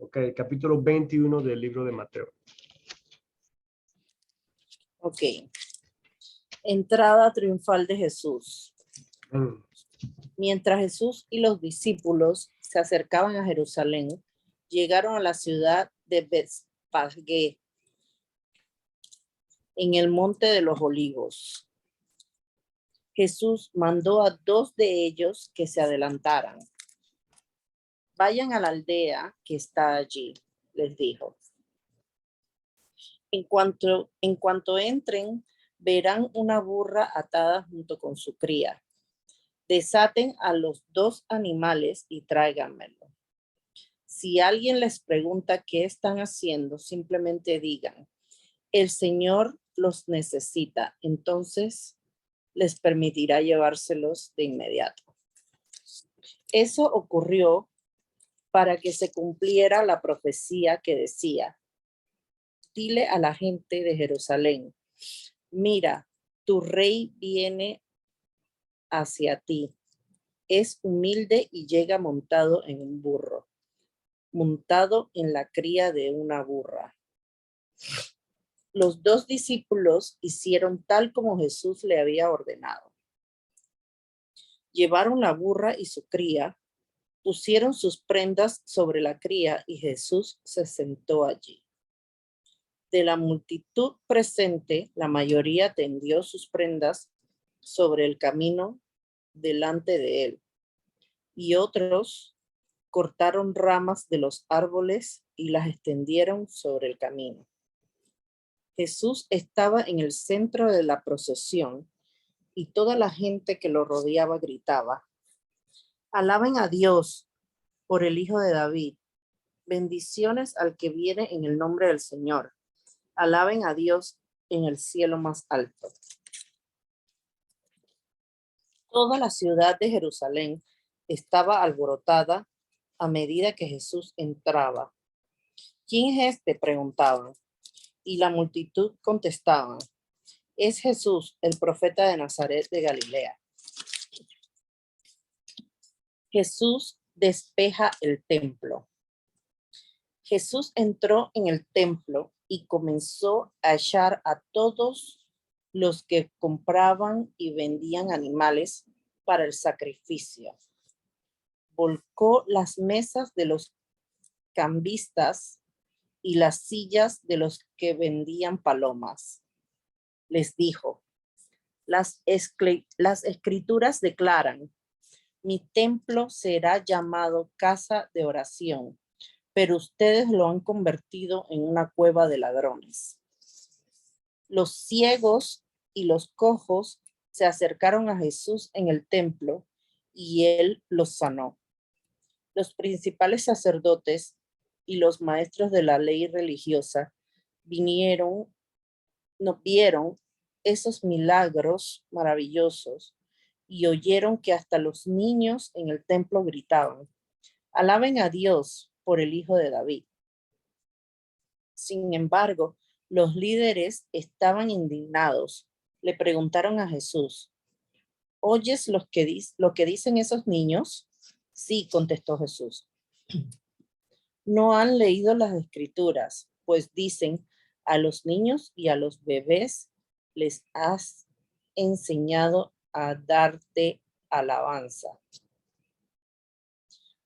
Ok, capítulo 21 del libro de Mateo. Ok. Entrada triunfal de Jesús. Mm. Mientras Jesús y los discípulos se acercaban a Jerusalén, llegaron a la ciudad de Betfagé, en el monte de los Olivos. Jesús mandó a 2 de ellos que se adelantaran. Vayan a la aldea que está allí, les dijo. En cuanto entren, verán una burra atada junto con su cría. Desaten a los 2 animales y tráiganmelo. Si alguien les pregunta qué están haciendo, simplemente digan, el Señor los necesita, entonces les permitirá llevárselos de inmediato. Eso ocurrió para que se cumpliera la profecía que decía, dile a la gente de Jerusalén, mira, tu rey viene hacia ti. Es humilde y llega montado en un burro, montado en la cría de una burra. Los 2 discípulos hicieron tal como Jesús le había ordenado. Llevaron la burra y su cría, pusieron sus prendas sobre la cría y Jesús se sentó allí. De la multitud presente, la mayoría tendió sus prendas sobre el camino delante de él, y otros cortaron ramas de los árboles y las extendieron sobre el camino. Jesús estaba en el centro de la procesión y toda la gente que lo rodeaba gritaba, alaben a Dios por el Hijo de David. Bendiciones al que viene en el nombre del Señor. Alaben a Dios en el cielo más alto. Toda la ciudad de Jerusalén estaba alborotada a medida que Jesús entraba. ¿Quién es este?, preguntaban. Y la multitud contestaba, es Jesús, el profeta de Nazaret de Galilea. Jesús despeja el templo. Jesús entró en el templo y comenzó a echar a todos los que compraban y vendían animales para el sacrificio. Volcó las mesas de los cambistas y las sillas de los que vendían palomas. Les dijo, las escrituras declaran, mi templo será llamado casa de oración, pero ustedes lo han convertido en una cueva de ladrones. Los ciegos y los cojos se acercaron a Jesús en el templo y él los sanó. Los principales sacerdotes y los maestros de la ley religiosa vieron esos milagros maravillosos y oyeron que hasta los niños en el templo gritaban, alaben a Dios por el Hijo de David. Sin embargo, los líderes estaban indignados. Le preguntaron a Jesús, ¿oyes lo que dicen esos niños? Sí, contestó Jesús. No han leído las escrituras, pues dicen, a los niños y a los bebés les has enseñado a darte alabanza.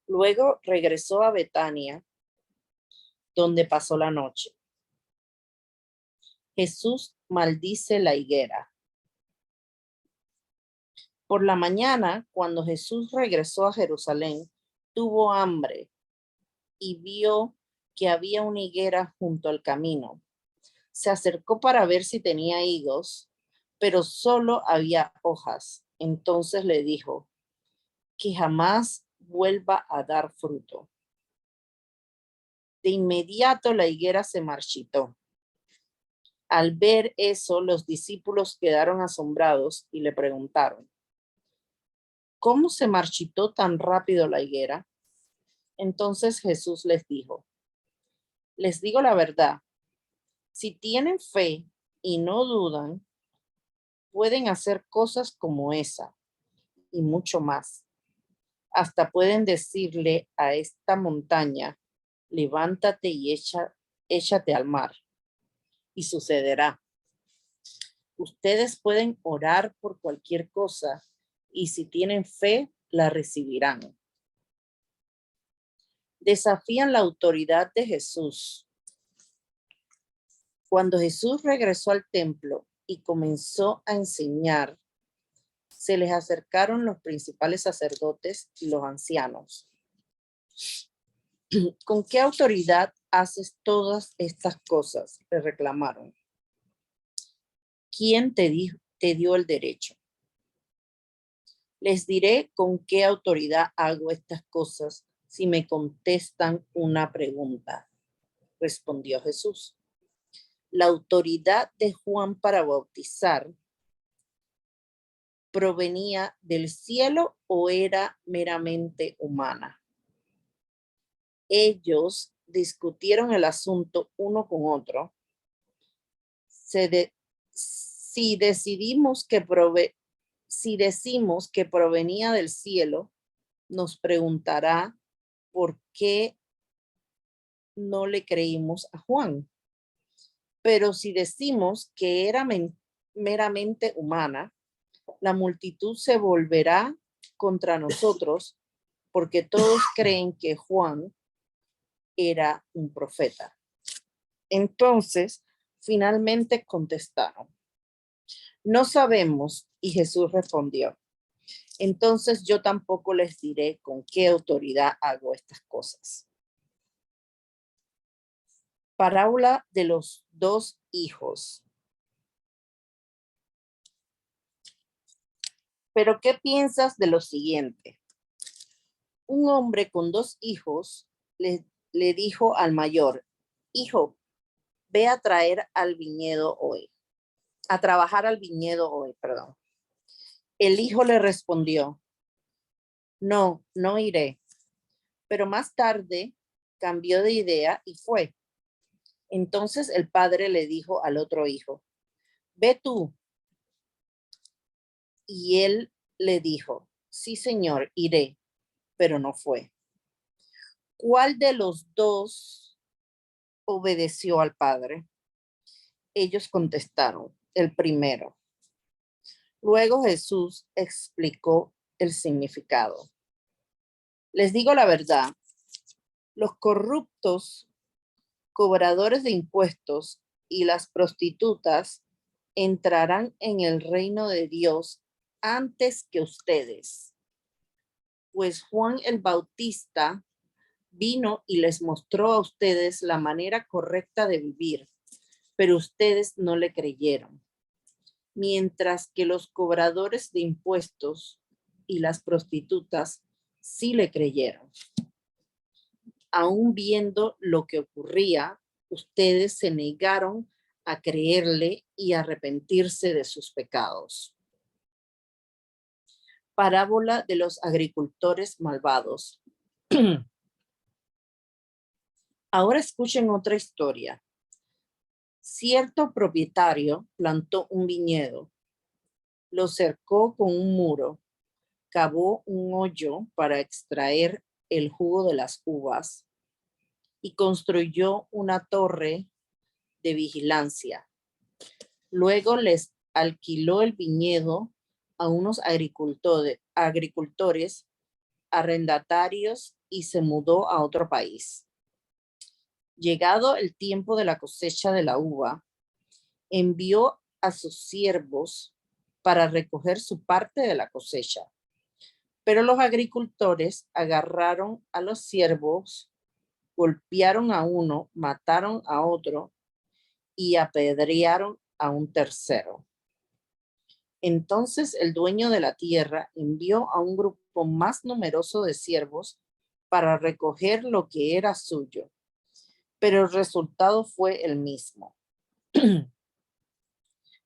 Luego regresó a Betania, donde pasó la noche. Jesús maldice la higuera. Por la mañana, cuando Jesús regresó a Jerusalén, tuvo hambre y vio que había una higuera junto al camino. Se acercó para ver si tenía higos, pero solo había hojas. Entonces le dijo, que jamás vuelva a dar fruto. De inmediato la higuera se marchitó. Al ver eso, los discípulos quedaron asombrados y le preguntaron, ¿cómo se marchitó tan rápido la higuera? Entonces Jesús les dijo, les digo la verdad, si tienen fe y no dudan, pueden hacer cosas como esa y mucho más. Hasta pueden decirle a esta montaña, levántate y échate al mar. Y sucederá. Ustedes pueden orar por cualquier cosa y si tienen fe, la recibirán. Desafían la autoridad de Jesús. Cuando Jesús regresó al templo y comenzó a enseñar, se les acercaron los principales sacerdotes y los ancianos. ¿Con qué autoridad haces todas estas cosas?, le reclamaron. ¿Quién te dio el derecho? Les diré con qué autoridad hago estas cosas si me contestan una pregunta, respondió Jesús. La autoridad de Juan para bautizar ¿provenía del cielo o era meramente humana? Ellos discutieron el asunto uno con otro. Si decimos que provenía del cielo, nos preguntará por qué no le creímos a Juan. Pero si decimos que era meramente humana, la multitud se volverá contra nosotros porque todos creen que Juan era un profeta. Entonces, finalmente contestaron, no sabemos. Y Jesús respondió, entonces yo tampoco les diré con qué autoridad hago estas cosas. Parábola de los dos hijos. Pero ¿qué piensas de lo siguiente? Un hombre con dos hijos le dijo al mayor, hijo, ve a trabajar al viñedo hoy, perdón. El hijo le respondió, no iré. Pero más tarde cambió de idea y fue. Entonces el padre le dijo al otro hijo, ve tú. Y él le dijo, sí, señor, iré, pero no fue. ¿Cuál de los dos obedeció al padre? Ellos contestaron, el primero. Luego Jesús explicó el significado. Les digo la verdad, los corruptos, cobradores de impuestos y las prostitutas entrarán en el reino de Dios antes que ustedes. Pues Juan el Bautista vino y les mostró a ustedes la manera correcta de vivir, pero ustedes no le creyeron. Mientras que los cobradores de impuestos y las prostitutas sí le creyeron. Aún viendo lo que ocurría, ustedes se negaron a creerle y arrepentirse de sus pecados. Parábola de los agricultores malvados. Ahora escuchen otra historia. Cierto propietario plantó un viñedo, lo cercó con un muro, cavó un hoyo para extraer el jugo de las uvas y construyó una torre de vigilancia. Luego les alquiló el viñedo a unos agricultores arrendatarios y se mudó a otro país. Llegado el tiempo de la cosecha de la uva, envió a sus siervos para recoger su parte de la cosecha. Pero los agricultores agarraron a los siervos, golpearon a uno, mataron a otro y apedrearon a un tercero. Entonces el dueño de la tierra envió a un grupo más numeroso de siervos para recoger lo que era suyo, pero el resultado fue el mismo.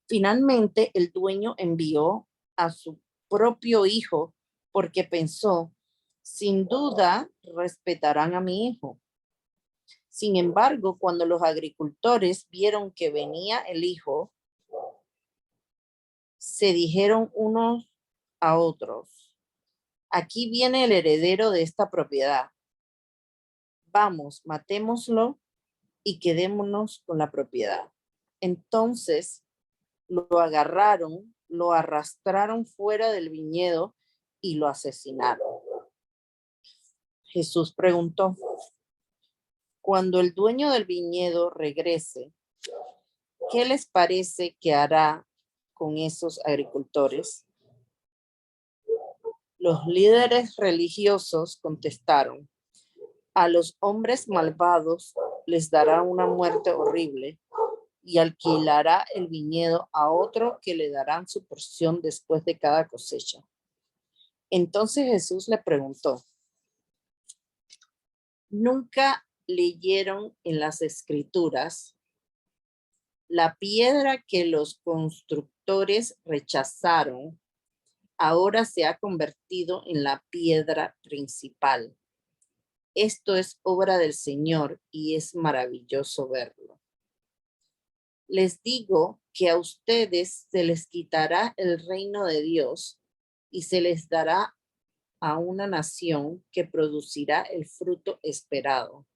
Finalmente el dueño envió a su propio hijo porque pensó, sin duda respetarán a mi hijo. Sin embargo, cuando los agricultores vieron que venía el hijo, se dijeron unos a otros, aquí viene el heredero de esta propiedad. vamos, matémoslo y quedémonos con la propiedad. Entonces lo agarraron, lo arrastraron fuera del viñedo y lo asesinaron. Jesús preguntó, cuando el dueño del viñedo regrese, ¿qué les parece que hará con esos agricultores? Los líderes religiosos contestaron, a los hombres malvados les dará una muerte horrible y alquilará el viñedo a otro que le darán su porción después de cada cosecha. Entonces Jesús le preguntó, ¿nunca leyeron en las escrituras la piedra que los constructores rechazaron? Ahora se ha convertido en la piedra principal. Esto es obra del Señor y es maravilloso verlo. Les digo que a ustedes se les quitará el reino de Dios y se les dará a una nación que producirá el fruto esperado.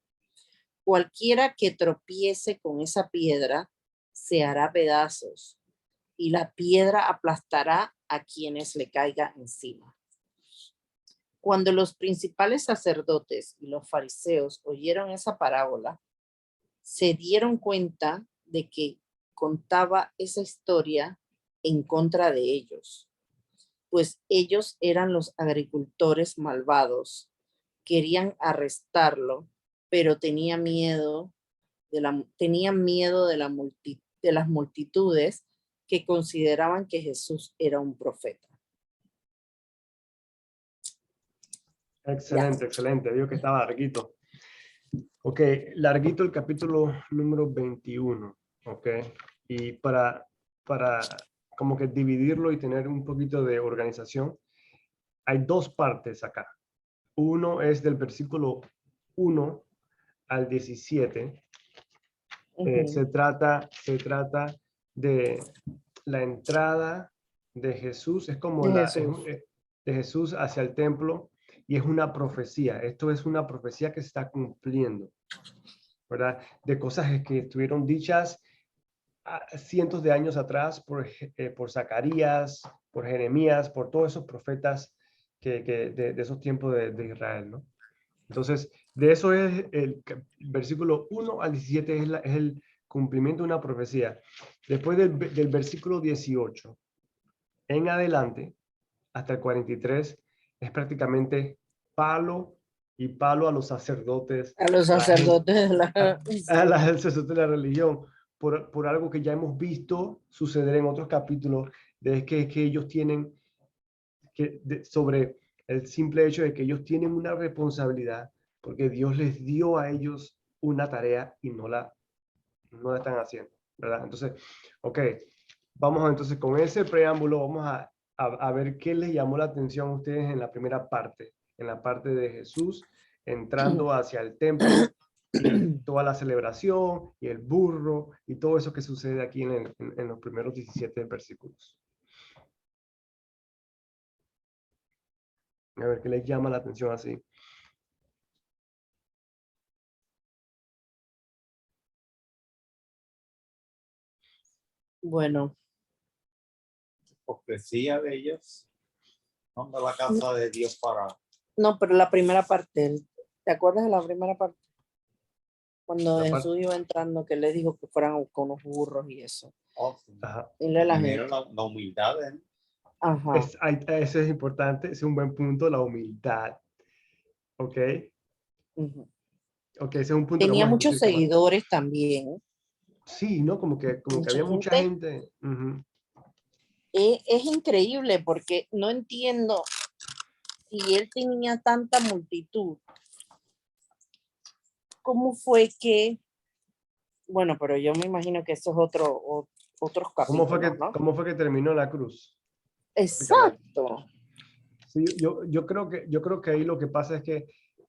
Cualquiera que tropiece con esa piedra se hará pedazos y la piedra aplastará a quienes le caiga encima. Cuando los principales sacerdotes y los fariseos oyeron esa parábola, se dieron cuenta de que contaba esa historia en contra de ellos, pues ellos eran los agricultores malvados. Querían arrestarlo, pero tenían miedo de las multitudes que consideraban que Jesús era un profeta. Excelente, excelente. Vio que estaba larguito. Ok, larguito el capítulo número 21. Ok, y para como que dividirlo y tener un poquito de organización, hay dos partes acá. Uno es del versículo 1 al 17. Se trata de la entrada de Jesús, es como de Jesús hacia el templo, y es una profecía. Esto es una profecía que se está cumpliendo, ¿verdad? De cosas que estuvieron dichas cientos de años atrás por Zacarías, por Jeremías, por todos esos profetas de esos tiempos de Israel, ¿no? Entonces, de eso es el versículo 1 al 17 es el cumplimiento de una profecía. Después del versículo 18 en adelante, hasta el 43, es prácticamente palo y palo a los sacerdotes. A los sacerdotes de la... A los sacerdotes de la religión, por algo que ya hemos visto suceder en otros capítulos, de que ellos tienen, sobre el simple hecho de que ellos tienen una responsabilidad, porque Dios les dio a ellos una tarea y no la están haciendo, ¿verdad? Entonces, ok, vamos entonces con ese preámbulo, vamos a ver qué les llamó la atención a ustedes en la primera parte, en la parte de Jesús entrando hacia el templo y toda la celebración y el burro y todo eso que sucede aquí en los primeros 17 versículos. A ver qué les llama la atención así. Bueno. Hipocresía de ellos. Son de la casa de Dios para... No, pero la primera parte, ¿te acuerdas de la primera parte? Cuando Jesús iba entrando, que le dijo que fueran con unos burros y eso. Oh, sí. Ajá. Primero la humildad. Ajá. Eso es importante, es un buen punto, la humildad. ¿Ok? Ok, ese es un punto. Tenía muchos seguidores también. Sí, ¿no? Como que había mucha gente. Es increíble porque no entiendo si él tenía tanta multitud. ¿Cómo fue que? Bueno, pero yo me imagino que eso es otros capítulos, ¿no? ¿Cómo fue que terminó la cruz? Exacto. Sí, yo creo que ahí lo que pasa es que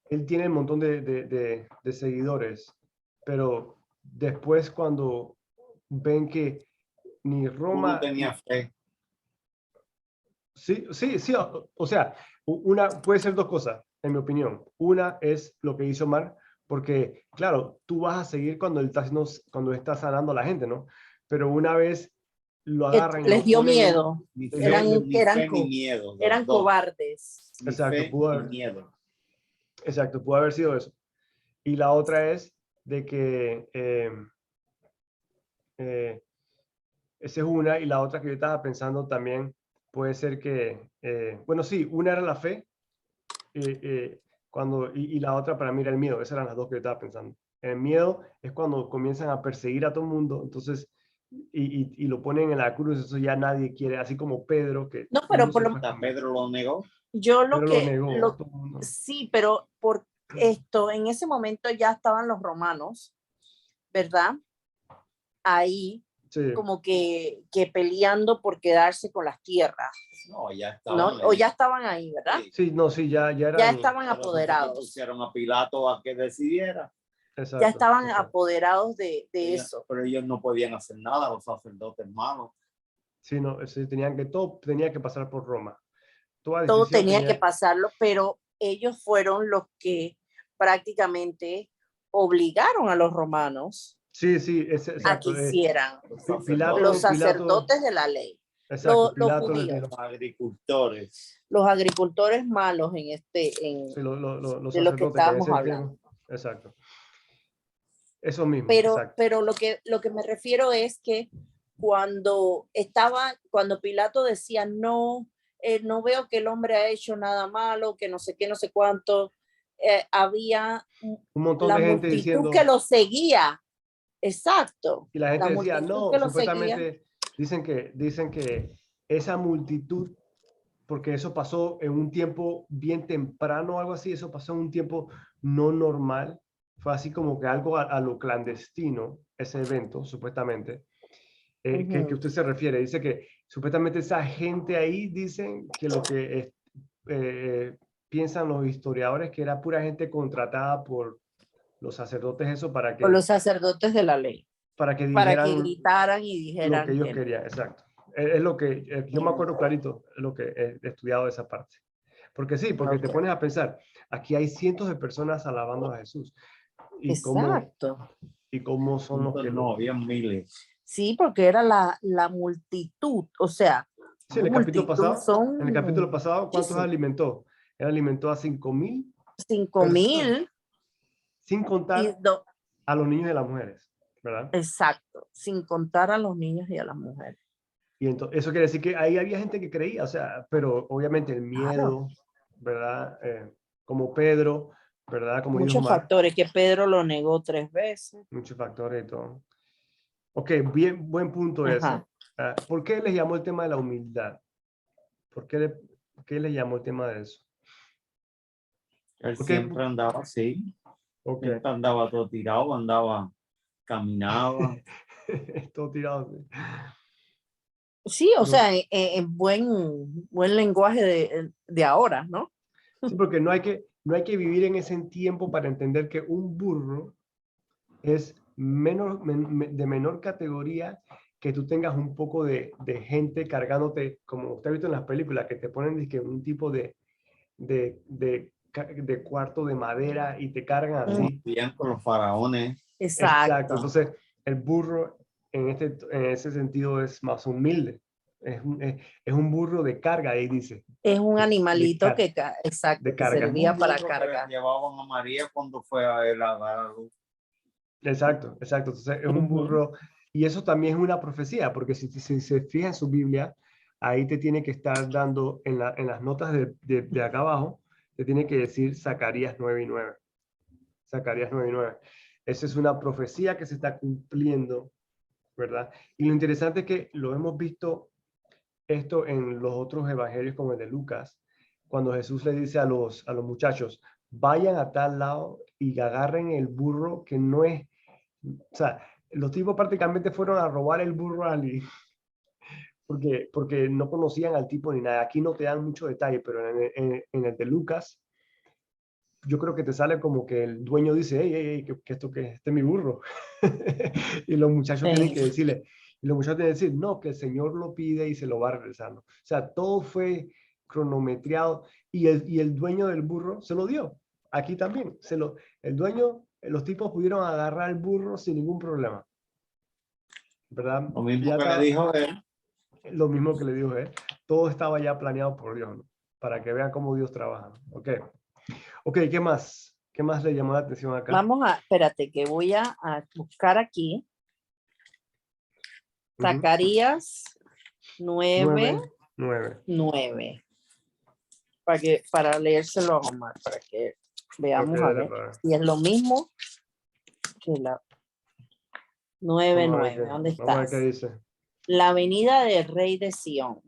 él tiene un montón de seguidores, pero después cuando ven que ni Roma... Uno tenía fe. Sí, o sea, puede ser dos cosas, en mi opinión. Una es lo que hizo Mar, Porque, claro, tú vas a seguir cuando cuando él está sanando a la gente, ¿no? Pero una vez lo Que agarran y les lo dio ponen en... miedo, Ni les dio- fe, le- ni fe ni miedo. Los eran dos. cobardes. Ni Exacto, fe ni miedo. exacto, pudo haber sido eso. Y la otra es de que eh, esa es una, y la otra que yo estaba pensando también puede ser que, bueno, sí, una era la fe, y la otra para mí era el miedo. Esas eran las dos que yo estaba pensando. El miedo es cuando comienzan a perseguir a todo el mundo, entonces, y lo ponen en la cruz, eso ya nadie quiere, así como Pedro, que No, todo el pero mundo por se lo fue a Hasta esconder. Pedro lo negó. yo Pedro lo negó, todo el mundo. sí, pero por esto, en ese momento ya estaban los romanos, ¿verdad? Ahí Sí, como que peleando por quedarse con las tierras, No, ya ¿no? estaban. O ya estaban ahí, ¿verdad? Sí. sí, no, sí, ya Ya eran, estaban Por eso fue que apoderados, pusieron a Pilato a que decidiera. ya exacto, estaban exacto. apoderados de eso. Pero ellos no podían hacer nada, los sacerdotes malos. Sí, no, sí, todo tenía que pasar por Roma. Toda Todo decisión tenía que pasarlo, pero ellos fueron los que prácticamente obligaron a los romanos sí, sí, a que exacto. hicieran Los los sacerdotes, sacerdotes de la ley, Exacto, los Pilato les judíos, dijo, los agricultores. los agricultores malos sí, los de lo que sacerdotes que en estábamos ese hablando. tiempo, exacto. Eso mismo, exacto. Pero lo que me refiero es que cuando Pilato decía no, no veo que el hombre ha hecho nada malo, que no sé qué, no sé cuánto, había Un montón la de gente multitud que diciendo, lo seguía. Exacto. y la gente La decía, multitud no, que lo seguía. supuestamente dicen que esa multitud, porque eso pasó en un tiempo bien temprano o algo así, eso pasó en un tiempo no normal, fue así como que algo a lo clandestino, ese evento, supuestamente. Que usted se refiere. Dice que supuestamente esa gente ahí dicen que lo que piensan los historiadores que era pura gente contratada por los sacerdotes, eso O los sacerdotes de la ley, para que para que dijeran gritaran y lo que dijeran ellos que no. querían, exacto. Es lo que yo me acuerdo clarito, es lo que he estudiado de esa parte. Porque sí, porque te Okay. pones a pensar, aquí hay cientos de personas alabando a Jesús. Y cómo, Exacto. y cómo son los que No, había miles. Sí, porque era la multitud, o sea, Sí, multitud en el capítulo son pasado, ¿cuántos muchísimos. alimentó? Él alimentó a 5,000 personas, 5,000 sin y contar a los niños y a las mujeres, ¿verdad? exacto, sin contar a los niños y a las mujeres. Y entonces, eso quiere decir que ahí había gente que creía, o sea, pero obviamente el Claro, miedo, ¿verdad? Como Pedro, ¿verdad? Como dijo muchos Omar, factores que Pedro lo negó 3 veces. muchos factores y todo. Ok, bien, buen punto ese. Ajá. ¿Por qué les llamó el tema de la humildad? ¿Por qué les llamó el tema de eso? Él ¿Por qué? siempre andaba así. Ok. Siempre andaba todo tirado, caminaba. Todo tirado. Sí, o No. sea, en buen lenguaje de ahora, ¿no? Sí, porque no hay que vivir en ese tiempo para entender que un burro es de menor categoría que tú tengas un poco de gente cargándote, como usted ha visto en las películas, que te ponen dizque, un tipo de cuarto de madera y te cargan así. Vivían con los faraones. Exacto. Exacto. Entonces, el burro en ese sentido es más humilde. Es un burro de carga, ahí dice. Es un De, de, animalito car- exacto, de que carga. Un servía para burro que le cargar. llevaban a María cuando fue a él a dar a luz. Exacto, exacto. Entonces es un Ujú. burro, y eso también es una profecía, porque si se fija en su Biblia, ahí te tiene que estar dando en las notas de acá abajo, te tiene que decir Zacarías 9:9. Zacarías 9:9. Esa es una profecía que se está cumpliendo, ¿verdad? Y lo interesante es que lo hemos visto esto en los otros evangelios como el de Lucas, cuando Jesús le dice a los muchachos, vayan a tal lado y agarren el burro que no es. O sea, los tipos prácticamente fueron a robar el burro a Ali porque no conocían al tipo ni nada. Aquí no te dan mucho detalle, pero en el de Lucas, yo creo que te sale como que el dueño dice, hey, que esto que este es mi burro. Y los muchachos tienen que decirle, y los muchachos tienen que decir, no, que el Señor lo pide y se lo va regresando. O sea, todo fue cronometrado y el dueño del burro se lo dio. Aquí también, el dueño los tipos pudieron agarrar el burro sin ningún problema, ¿verdad? Lo mismo Ya que le estaba- dijo él. lo mismo que le dijo él. Todo estaba ya planeado por Dios, ¿no? Para que vean cómo Dios trabaja. Ok. Ok, ¿qué más? ¿Qué más le llamó la atención acá? Vamos a, espérate, que voy a buscar aquí. Ujú. Zacarías 9, 9. 9. Para leérselo a Omar, para que veamos Ok, a dale ver para ver. si es lo mismo que la 9, Vamos a ver 9. ¿Dónde vamos a ver qué estás? dice. La venida del rey de Sión.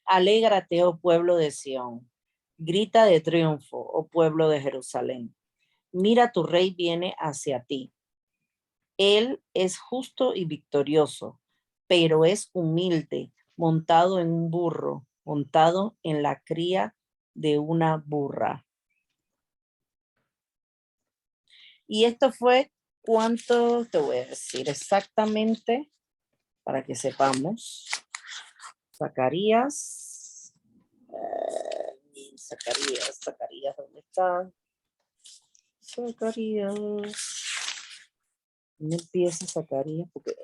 Alégrate, oh pueblo de Sión. Grita de triunfo, oh pueblo de Jerusalén. Mira, tu rey viene hacia ti. Él es justo y victorioso, pero es humilde, montado en un burro, montado en la cría de una burra. Y esto fue cuánto, te voy a decir exactamente, para que sepamos. Zacarías. Zacarías, ¿dónde está? Zacarías. ¿Dónde empieza Zacarías? Porque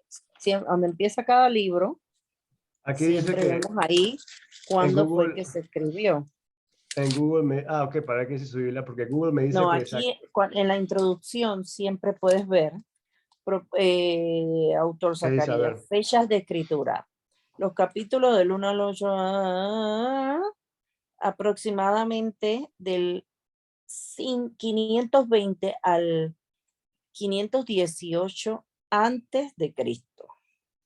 donde empieza cada libro, Aquí dice siempre que vemos ahí en cuándo fue Google, que se escribió. ok, para que se subirla, porque Google me dice No, que aquí en la introducción siempre puedes ver autor ¿qué dice? A ver, Zacarías, fechas de escritura. Los capítulos del 1 al 8, aproximadamente del 520 al 518 antes de Cristo.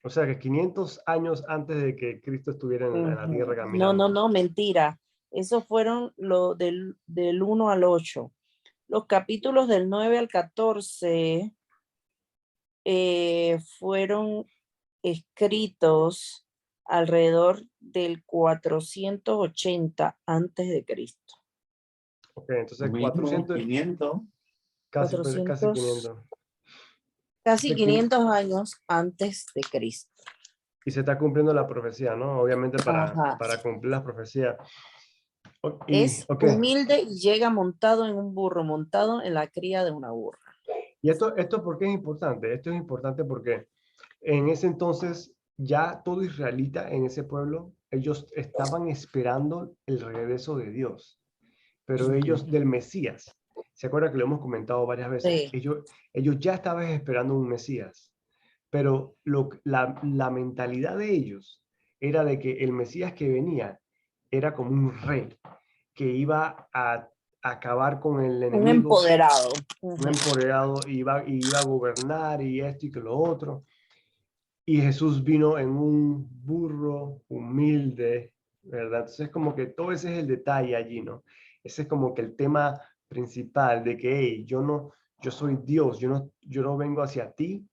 o sea que 500 años antes de que Cristo estuviera en la tierra caminando. No, mentira. Esos fueron del 1 al 8. Los capítulos del 9 al 14 fueron escritos alrededor del 480 antes de Cristo. Ok, entonces Lo mismo, 400, 500. casi 400, 500. casi De 500 años antes de Cristo. Y se está cumpliendo la profecía, ¿no? Obviamente Ajá. para cumplir la profecía. Es Ok, humilde y llega montado en un burro, montado en la cría de una burra. y esto ¿por qué es importante? Esto es importante porque en ese entonces ya todo israelita en ese pueblo, ellos estaban esperando el regreso de Dios, pero ellos del Mesías. ¿Se acuerda que lo hemos comentado varias veces? Sí. Ellos ya estaban esperando un Mesías, pero la mentalidad de ellos era de que el Mesías que venía era como un rey que iba a acabar con el Un enemigo, empoderado. un empoderado, iba a gobernar y esto y que lo otro. Y Jesús vino en un burro humilde, ¿verdad? Entonces como que todo ese es el detalle allí, ¿no? Ese es como que el tema principal de que, hey, yo soy Dios, yo no vengo hacia ti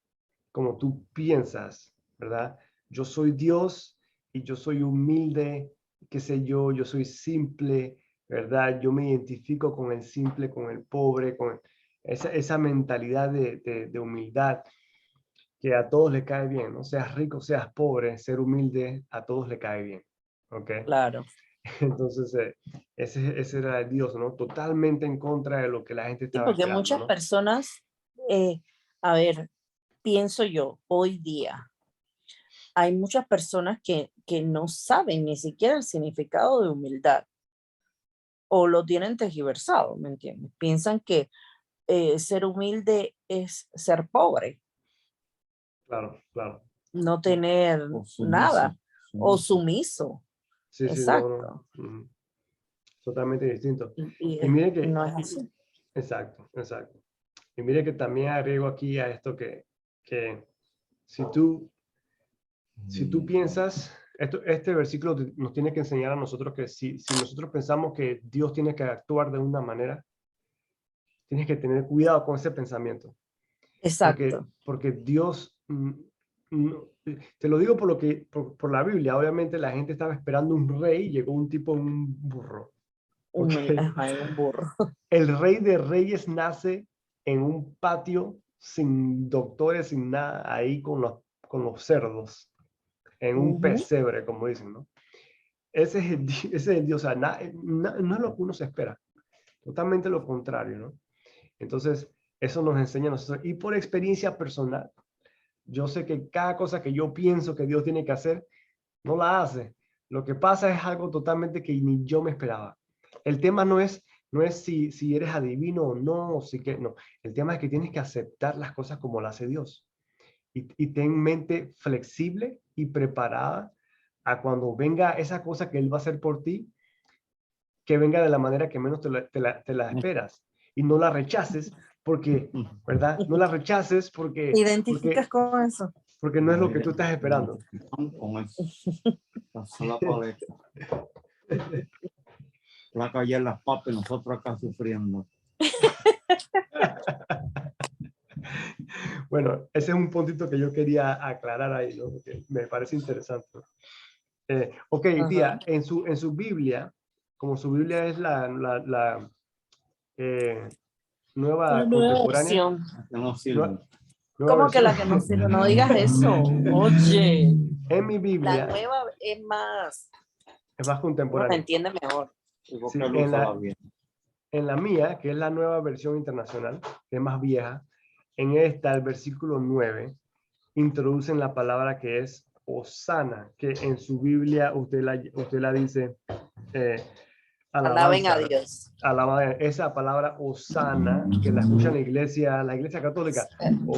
como tú piensas, ¿verdad? Yo soy Dios y yo soy humilde, qué sé yo soy simple, ¿verdad? Yo me identifico con el simple, con el pobre, con esa mentalidad de humildad que a todos le cae bien, ¿no? Seas rico, seas pobre, ser humilde, a todos le cae bien, ¿ok? Claro. Entonces, ese era Dios, ¿no? Totalmente en contra de lo que la gente Sí, estaba porque esperando, muchas ¿no? personas, a ver, pienso yo, hoy día, hay muchas personas que no saben ni siquiera el significado de humildad o lo tienen tergiversado, ¿me entiendes? Piensan que ser humilde es ser pobre, Claro, claro. no tener O sumiso, nada o sumiso. sumiso. Sí, sí, no, no. Exacto. Totalmente distinto. Y Y mire que, no es así. exacto, exacto. Y mire que también agrego aquí a esto que si tú piensas, este versículo nos tiene que enseñar a nosotros que si nosotros pensamos que Dios tiene que actuar de una manera, tienes que tener cuidado con ese pensamiento. Porque, Exacto. porque Dios, te lo digo por la Biblia, obviamente la gente estaba esperando un rey y llegó un tipo en un burro. ¿Ok? Ajá, en un burro. El rey de reyes nace en un patio sin doctores, sin nada, ahí con los cerdos, en un Ujú. pesebre, como dicen, ¿no? Ese es el Dios, o sea, no es lo que uno se espera, totalmente lo contrario, ¿no? Entonces, Eso nos enseña a nosotros. Y por experiencia personal, yo sé que cada cosa que yo pienso que Dios tiene que hacer, no la hace. Lo que pasa es algo totalmente que ni yo me esperaba. El tema no es si eres adivino o no, o si que, no. El tema es que tienes que aceptar las cosas como las hace Dios. Y ten mente flexible y preparada a cuando venga esa cosa que Él va a hacer por ti, que venga de la manera que menos te la esperas. Y no la rechaces porque, ¿verdad? No la rechaces ¿Te identificas con eso? porque no es lo que tú estás esperando. Con eso. Pasó la paleta. La calle en las papas y nosotros acá sufriendo. Bueno, ese es un puntito que yo quería aclarar ahí, ¿no? Porque me parece interesante. Ok, tía, Ajá. en su Biblia, como su Biblia es la La nueva nueva contemporánea, versión. Que no sirve. nueva ¿Cómo que versión, la que no sirve? No digas eso. Oye, en mi la Biblia nueva es más, es más uno la contemporánea. entiende mejor. Y porque Sí, él usaba bien. en la mía, que es la nueva versión internacional, que es más vieja, en esta, el versículo 9, introducen la palabra que es Hosana, que en su Biblia usted la dice Alaben a alabanza. Dios. Esa palabra Hosana, que la escucha en la iglesia católica.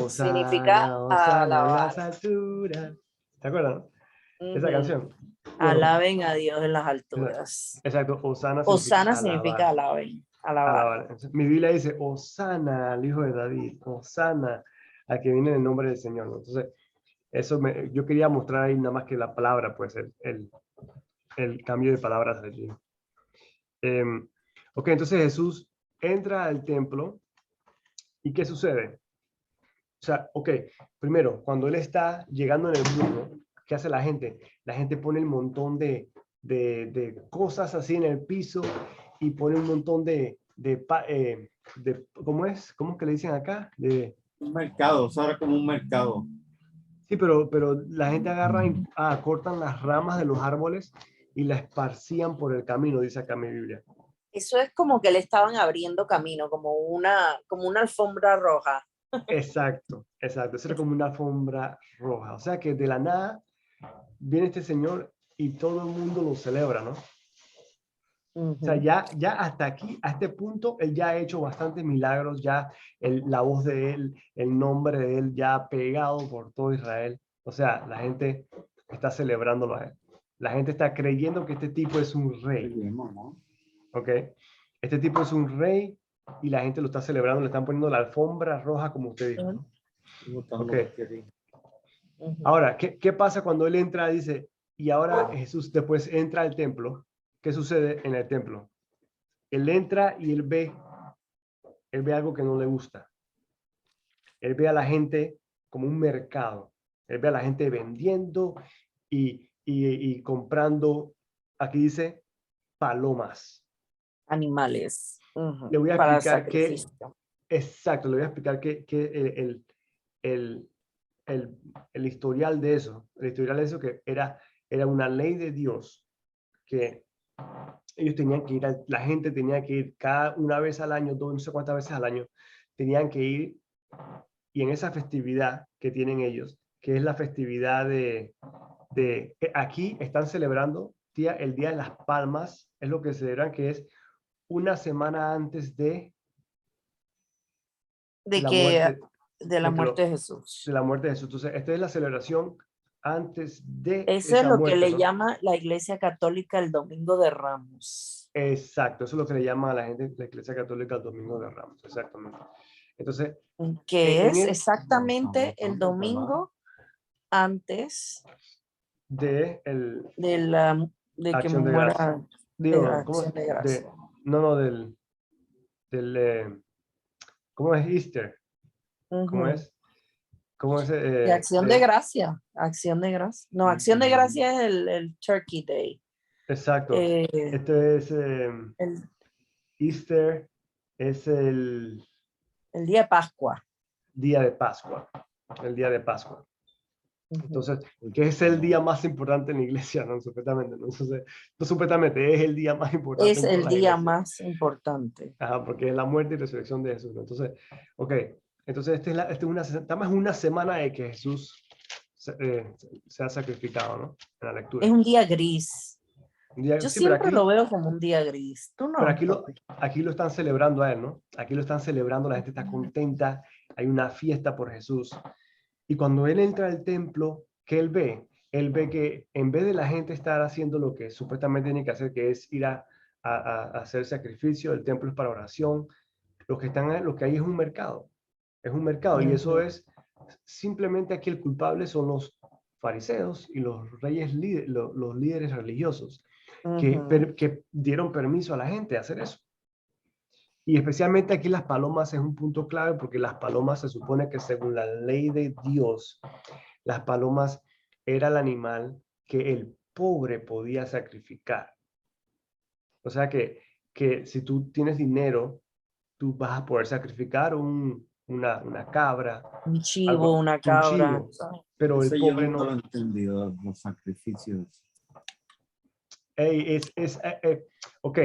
Significa Hosana, Hosana en las alabar. alturas. ¿Te acuerdas, no? Esa Ujú. canción. Bueno, Alaben a Dios en las alturas. exacto, Hosana significa Osana significa alabar. alaben, alabar. Alabar. Entonces, mi Biblia dice, Hosana al hijo de David, Hosana al que viene en el nombre del Señor, ¿no? Entonces, yo quería mostrar ahí nada más que la palabra, pues el cambio de palabras allí. Ok, entonces Jesús entra al templo y ¿qué sucede? O sea, ok, primero, cuando él está llegando en el mundo, ¿qué hace la gente? La gente pone un montón de cosas así en el piso y pone un montón ¿cómo es? ¿Cómo es que le dicen acá? Un mercado, eso era como un mercado. Sí, pero la gente agarra y cortan las ramas de los árboles y la esparcían por el camino, dice acá mi Biblia. Eso es como que le estaban abriendo camino, como una alfombra roja. Exacto, exacto. Eso era como una alfombra roja. O sea que de la nada viene este señor y todo el mundo lo celebra, ¿no? O sea, Ujú. ya hasta aquí, a este punto, él ya ha hecho bastantes milagros, ya la voz de él, el nombre de él ya ha pegado por todo Israel. O sea, la gente está celebrándolo a él. La gente está creyendo que este tipo es un rey, ¿No? ¿ok? Este tipo es un rey y la gente lo está celebrando, le están poniendo la alfombra roja, como usted dijo, ¿no? Ok. Ujú. Ahora, ¿qué pasa cuando él entra? Dice, y ahora Jesús después entra al templo. ¿Qué sucede en el templo? Él entra y él ve algo que no le gusta. Él ve a la gente como un mercado. Él ve a la gente vendiendo y comprando, aquí dice, palomas. Animales. Ujú. Le voy a Para explicar qué, sacrificio. exacto, le voy a explicar qué el, el, el historial de eso. El historial de eso que era una ley de Dios que ellos tenían que ir, la gente tenía que ir cada una vez al año, no sé cuántas veces al año, tenían que ir y en esa festividad que tienen ellos, que es la festividad aquí están celebrando, tía, el Día de las Palmas, es lo que celebran, que es una semana antes de De la que muerte, de la de, que muerte de de Jesús. la muerte de Jesús. Entonces, esta es la celebración antes de Eso es esa lo que muerte, le ¿no? llama la Iglesia Católica el Domingo de Ramos. Exacto, eso es lo que le llama a la gente de la Iglesia Católica el Domingo de Ramos, exactamente. Entonces, Que en es el exactamente el domingo antes de de la de que Acción de Gracia. muera Digo, de no, ¿cómo? Acción de Gracia. No, ¿cómo es Easter? ¿Cómo Ujú. es? ¿Cómo es? De Acción de Gracia. Acción de Gracia. No, Acción de Gracia es el Turkey Day. Exacto. Eh, Este es el, Easter, es el día de Pascua. día de Pascua, el día de Pascua. Entonces, que es el día más importante en la iglesia, ¿no? Supuestamente, ¿no? Entonces, no supuestamente, es el día más importante Es en todas el las día iglesias. más importante. Ajá, porque es la muerte y resurrección de Jesús, ¿no? Entonces, ok, entonces estamos en una semana de que Jesús se ha sacrificado, ¿no? En la lectura. Es un día gris. Yo Sí, pero siempre aquí, lo veo como un día gris. ¿Tú pero no, papi? aquí lo están celebrando a él, ¿no? Aquí lo están celebrando, la gente está contenta, hay una fiesta por Jesús. Y cuando él entra al templo, ¿qué él ve? Él ve que en vez de la gente estar haciendo lo que supuestamente tiene que hacer, que es ir a hacer sacrificio, el templo es para oración, lo que hay es un mercado. Es un mercado y eso es simplemente aquí el culpable son los fariseos y los reyes, los líderes religiosos que dieron permiso a la gente a hacer eso. Y especialmente aquí las palomas es un punto clave porque las palomas se supone que según la ley de Dios, las palomas era el animal que el pobre podía sacrificar. O sea que si tú tienes dinero, tú vas a poder sacrificar una cabra, Un chivo, algo, una un cabra. chivo, pero el Eso yo pobre nunca lo he no. entendido, los sacrificios. Ey, ok,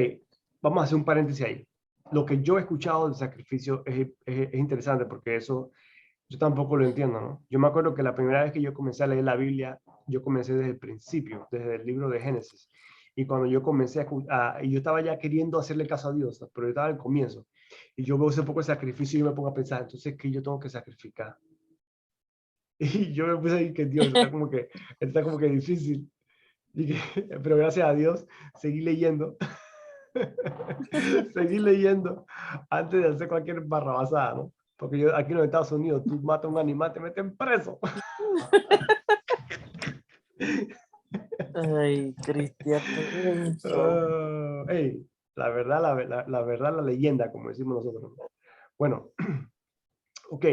vamos a hacer un paréntesis ahí. Lo que yo he escuchado del sacrificio es interesante porque eso yo tampoco lo entiendo, ¿no? Yo me acuerdo que la primera vez que yo comencé a leer la Biblia, yo comencé desde el principio, desde el libro de Génesis. Y cuando yo comencé y yo estaba ya queriendo hacerle caso a Dios, ¿no? Pero yo estaba al comienzo. Y yo veo ese poco de sacrificio y me pongo a pensar, entonces, ¿qué yo tengo que sacrificar? Y yo me puse a decir que Dios está como que difícil. Pero gracias a Dios, seguí leyendo. Seguí leyendo antes de hacer cualquier barrabasada, ¿no? Porque yo, aquí en los Estados Unidos, tú matas a un animal, te meten preso. Ay, Cristian, Lorenzo. Hey, la verdad, la leyenda, como decimos nosotros. Bueno, ok.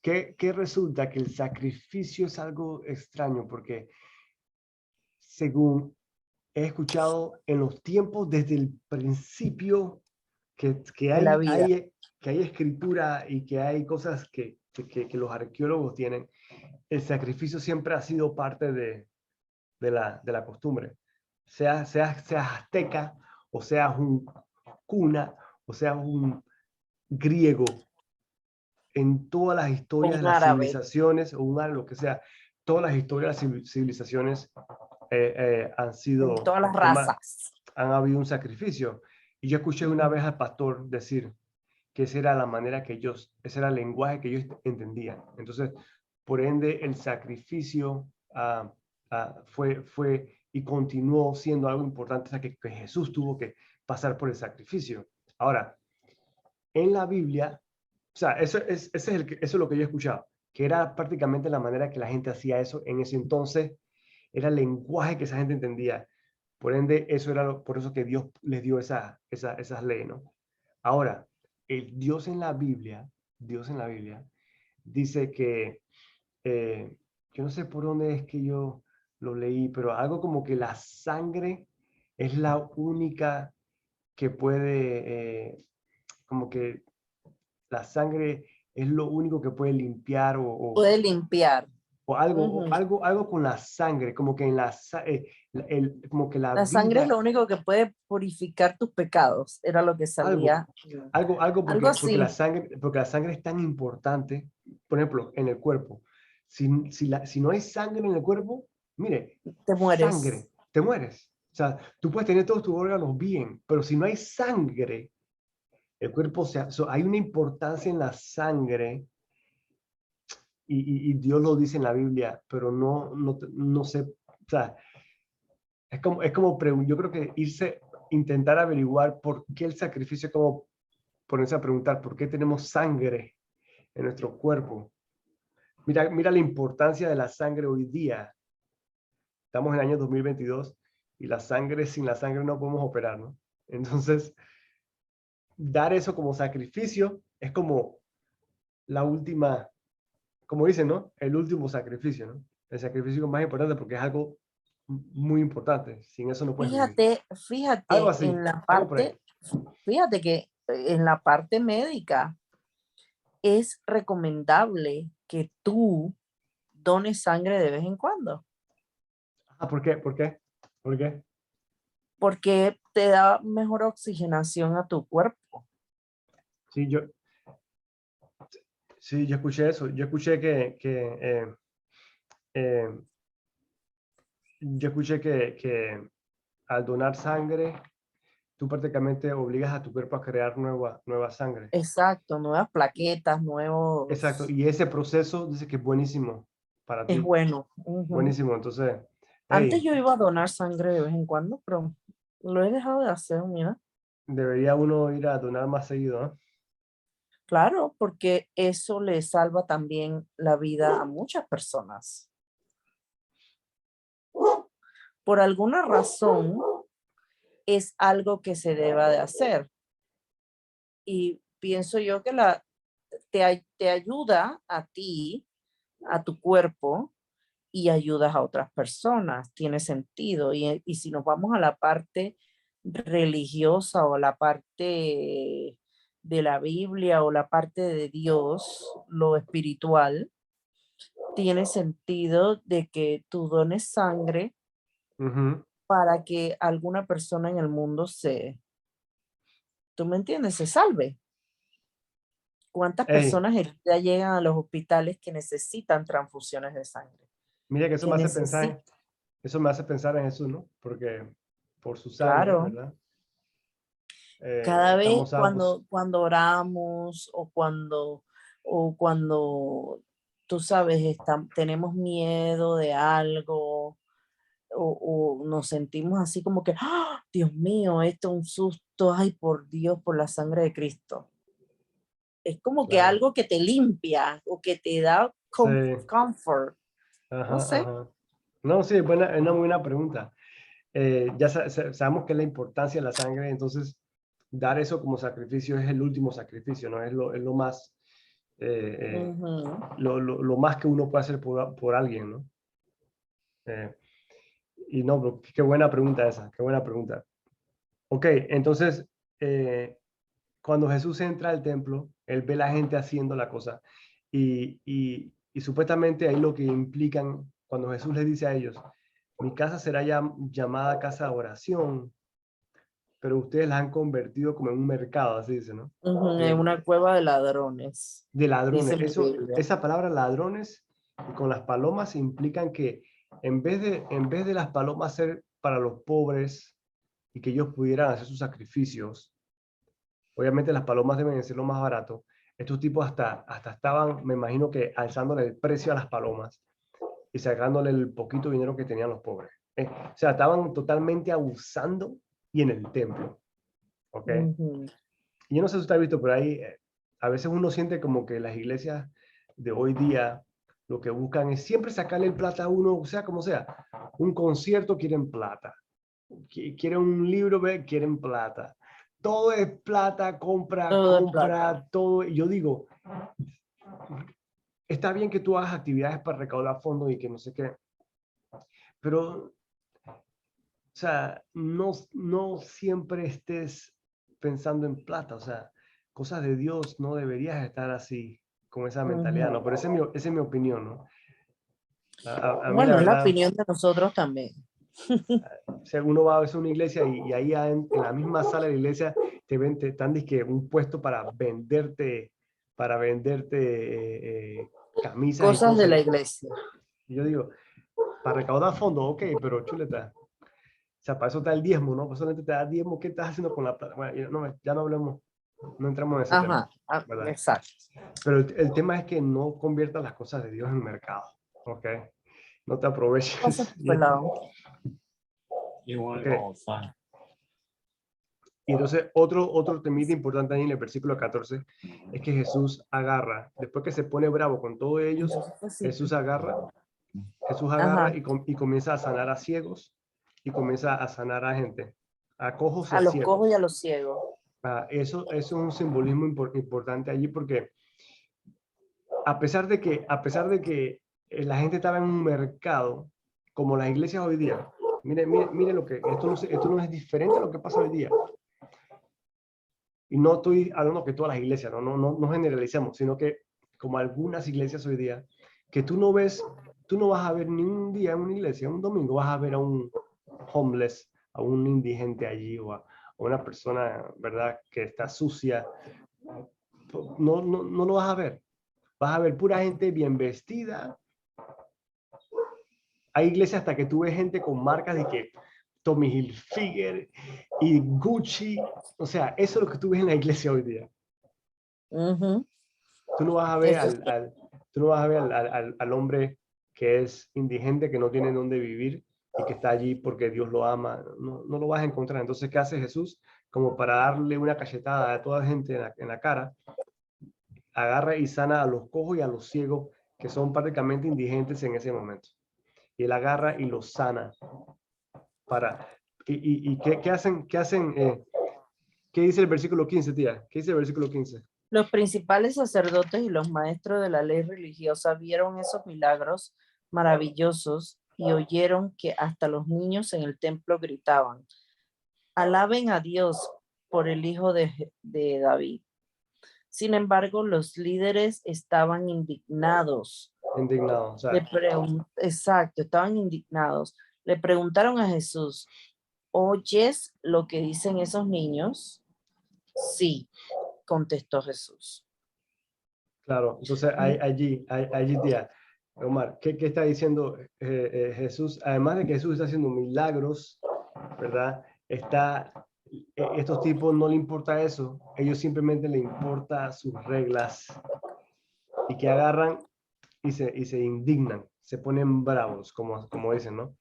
¿Qué resulta? Que el sacrificio es algo extraño porque según he escuchado en los tiempos desde el principio que De la vida. que hay escritura y que hay cosas que los arqueólogos tienen, el sacrificio siempre ha sido parte de la costumbre. Seas azteca, o seas un cuna, o seas un griego, en todas las historias de Un las árabe. civilizaciones, o un árabe, lo que sea, todas las historias de las civilizaciones han En sido, todas las tema, razas. han habido un sacrificio. Y yo escuché una vez al pastor decir que esa era la manera que ellos, ese era el lenguaje que ellos entendían. Entonces, por ende, el sacrificio fue y continuó siendo algo importante, o sea, que Jesús tuvo que pasar por el sacrificio. Ahora, en la Biblia, o sea, eso es lo que yo he escuchado, que era prácticamente la manera que la gente hacía eso en ese entonces, era el lenguaje que esa gente entendía. Por ende, eso era por eso que Dios les dio esas leyes, ¿no? Ahora, el Dios en la Biblia, dice que, yo no sé por dónde es que yo lo leí, pero algo como que la sangre es la única que puede, como que la sangre es lo único que puede limpiar Puede limpiar. algo con la sangre, como que como que la La sangre es vida, lo único que puede purificar tus pecados. Era lo que algo, salía. algo Algo así. porque la sangre es tan importante, por ejemplo, en el cuerpo. Si no hay sangre en el cuerpo, mire, Te mueres. sangre, te mueres. O sea, tú puedes tener todos tus órganos bien, pero si no hay sangre, el cuerpo hay una importancia en la sangre y Dios lo dice en la Biblia, pero no sé, o sea, yo creo que intentar averiguar por qué el sacrificio, como ponerse a preguntar por qué tenemos sangre en nuestro cuerpo. Mira la importancia de la sangre hoy día. Estamos en el año 2022 y sin la sangre no podemos operar, ¿no? Entonces, dar eso como sacrificio es como la última, como dicen, ¿no? El último sacrificio, ¿no? El sacrificio más importante porque es algo muy importante. Sin eso no puedes vivir. Algo Fíjate así, algo por ahí. fíjate que en la parte médica es recomendable que tú dones sangre de vez en cuando, Ah, ¿por qué? ¿Por qué? ¿Por qué? porque te da mejor oxigenación a tu cuerpo. Sí, yo escuché eso. Yo escuché eh, que al donar sangre, tú prácticamente obligas a tu cuerpo a crear nueva sangre. Exacto, nuevas plaquetas, Exacto. nuevos. Y ese proceso dice que es buenísimo para Es ti. bueno. Ujú. Buenísimo. Entonces, Antes hey, yo iba a donar sangre de vez en cuando, pero lo he dejado de hacer, mira. debería uno ir a donar más seguido, ¿no? Claro, porque eso le salva también la vida a muchas personas. Por alguna razón es algo que se deba de hacer. Y pienso yo que te ayuda a ti, a tu cuerpo, y ayudas a otras personas. Tiene sentido. Y si nos vamos a la parte religiosa o la parte de la Biblia o la parte de Dios, lo espiritual, tiene sentido de que tú dones sangre Ujú. para que alguna persona en el mundo ¿tú me entiendes? Se salve. ¿Cuántas Hey, personas ya llegan a los hospitales que necesitan transfusiones de sangre? mira que Que necesitan, eso me hace pensar en Jesús, ¿no? Porque por su sangre, claro. ¿verdad? Cada vez Estamos salvos. cuando oramos o cuando tú sabes, tenemos miedo de algo o nos sentimos así como que, ¡ah! Dios mío, esto es un susto, ay, por Dios, por la sangre de Cristo. Es como que Claro. algo que te limpia o que te da Sí. comfort. No Ajá, sé. ajá. No, sí, es una buena pregunta. Ya sabemos que es la importancia de la sangre, entonces dar eso como sacrificio es el último sacrificio, ¿no? Es lo más, eh, eh, Ujú. lo más que uno puede hacer por alguien, ¿no? Eh, y no, pero qué buena pregunta esa, qué buena pregunta. Ok, entonces, eh, cuando Jesús entra al templo, él ve a la gente haciendo la cosa y supuestamente ahí lo que implican cuando Jesús les dice a ellos, mi casa será llamada casa de oración, pero ustedes la han convertido como en un mercado, así dice, ¿no? Ujú, en Eh, una cueva de ladrones, de ladrones. dice mi Biblia. Esa palabra ladrones y con las palomas implican que en vez de las palomas ser para los pobres y que ellos pudieran hacer sus sacrificios, obviamente las palomas deben de ser lo más barato. Estos tipos hasta estaban, me imagino que alzándole el precio a las palomas y sacándole el poquito dinero que tenían los pobres. O sea, estaban totalmente abusando y en el templo. ¿Ok? Ujú. Y yo no sé si usted ha visto por ahí, a veces uno siente como que las iglesias de hoy día lo que buscan es siempre sacarle el plata a uno, o sea, como sea. Un concierto quieren plata. Quieren un libro, quieren plata. Todo es plata, compra, Todo es plata. compra, todo. Y yo digo, está bien que tú hagas actividades para recaudar fondos y que no sé qué, pero, o sea, no siempre estés pensando en plata, o sea, cosas de Dios no deberías estar así, con esa mentalidad, ¿no? Ujú. Pero esa es mi opinión, ¿no? A mí la Bueno, es la verdad, opinión de nosotros también. o sea, uno va a veces a una iglesia y ahí en la misma sala de la iglesia te están dizque un puesto para venderte camisas y Cosas de cosas. la iglesia. Y yo digo, para recaudar fondos, ok, pero chuleta, o sea, para eso está el diezmo, ¿no? Pues solamente te da diezmo, ¿qué estás haciendo con la plata? Bueno, ya no hablemos, no entramos en ese tema, Ajá, ¿verdad? exacto. Pero el tema es que no conviertas las cosas de Dios en mercado, ¿ok? No te Pasa aproveches. por pelado. You want Ok. it all fine. Y entonces otro temita importante ahí en el versículo 14 es que Jesús agarra, después que se pone bravo con todos ellos, Entonces, pues sí. Jesús agarra, Jesús agarra Ajá. y comienza a sanar a ciegos y comienza a sanar a gente, a cojos y A a los cojos y ciegos. a los ciegos. Eso es un simbolismo importante allí porque a pesar de que la gente estaba en un mercado, como las iglesias hoy día, mire lo que, esto no es diferente a lo que pasa hoy día. Y no estoy hablando que todas las iglesias, no generalicemos, sino que como algunas iglesias hoy día, que tú no ves tú no vas a ver ni un día en una iglesia, un domingo vas a ver a un homeless, a un indigente allí o a una persona, ¿verdad?, que está sucia. No lo vas a ver. Vas a ver pura gente bien vestida. Hay iglesias hasta que tú ves gente con marcas de que Tommy Hilfiger y Gucci. O sea, eso es lo que tú ves en la iglesia hoy día. Ujú. Tú no vas a ver Eso sí. tú no vas a ver al hombre que es indigente, que no tiene dónde vivir y que está allí porque Dios lo ama. No lo vas a encontrar. Entonces, ¿qué hace Jesús? Como para darle una cachetada a toda la gente en la cara, agarra y sana a los cojos y a los ciegos, que son prácticamente indigentes en ese momento. Y él agarra y los sana. ¿Y qué hacen? ¿Qué dice el versículo 15, tía? ¿Qué dice el versículo 15? Los principales sacerdotes y los maestros de la ley religiosa vieron esos milagros maravillosos y oyeron que hasta los niños en el templo gritaban: alaben a Dios por el hijo de David. Sin embargo, los líderes estaban indignados. Indignado. O sea, Exacto, estaban indignados. Le preguntaron a Jesús: ¿oyes lo que dicen esos niños? Sí, contestó Jesús. claro. Entonces, allí, tía, Omar, ¿qué está diciendo Jesús? Además de que Jesús está haciendo milagros, ¿verdad? Estos tipos no le importa eso. Ellos simplemente le importa sus reglas y que agarran y se indignan, se ponen bravos, como dicen, ¿no?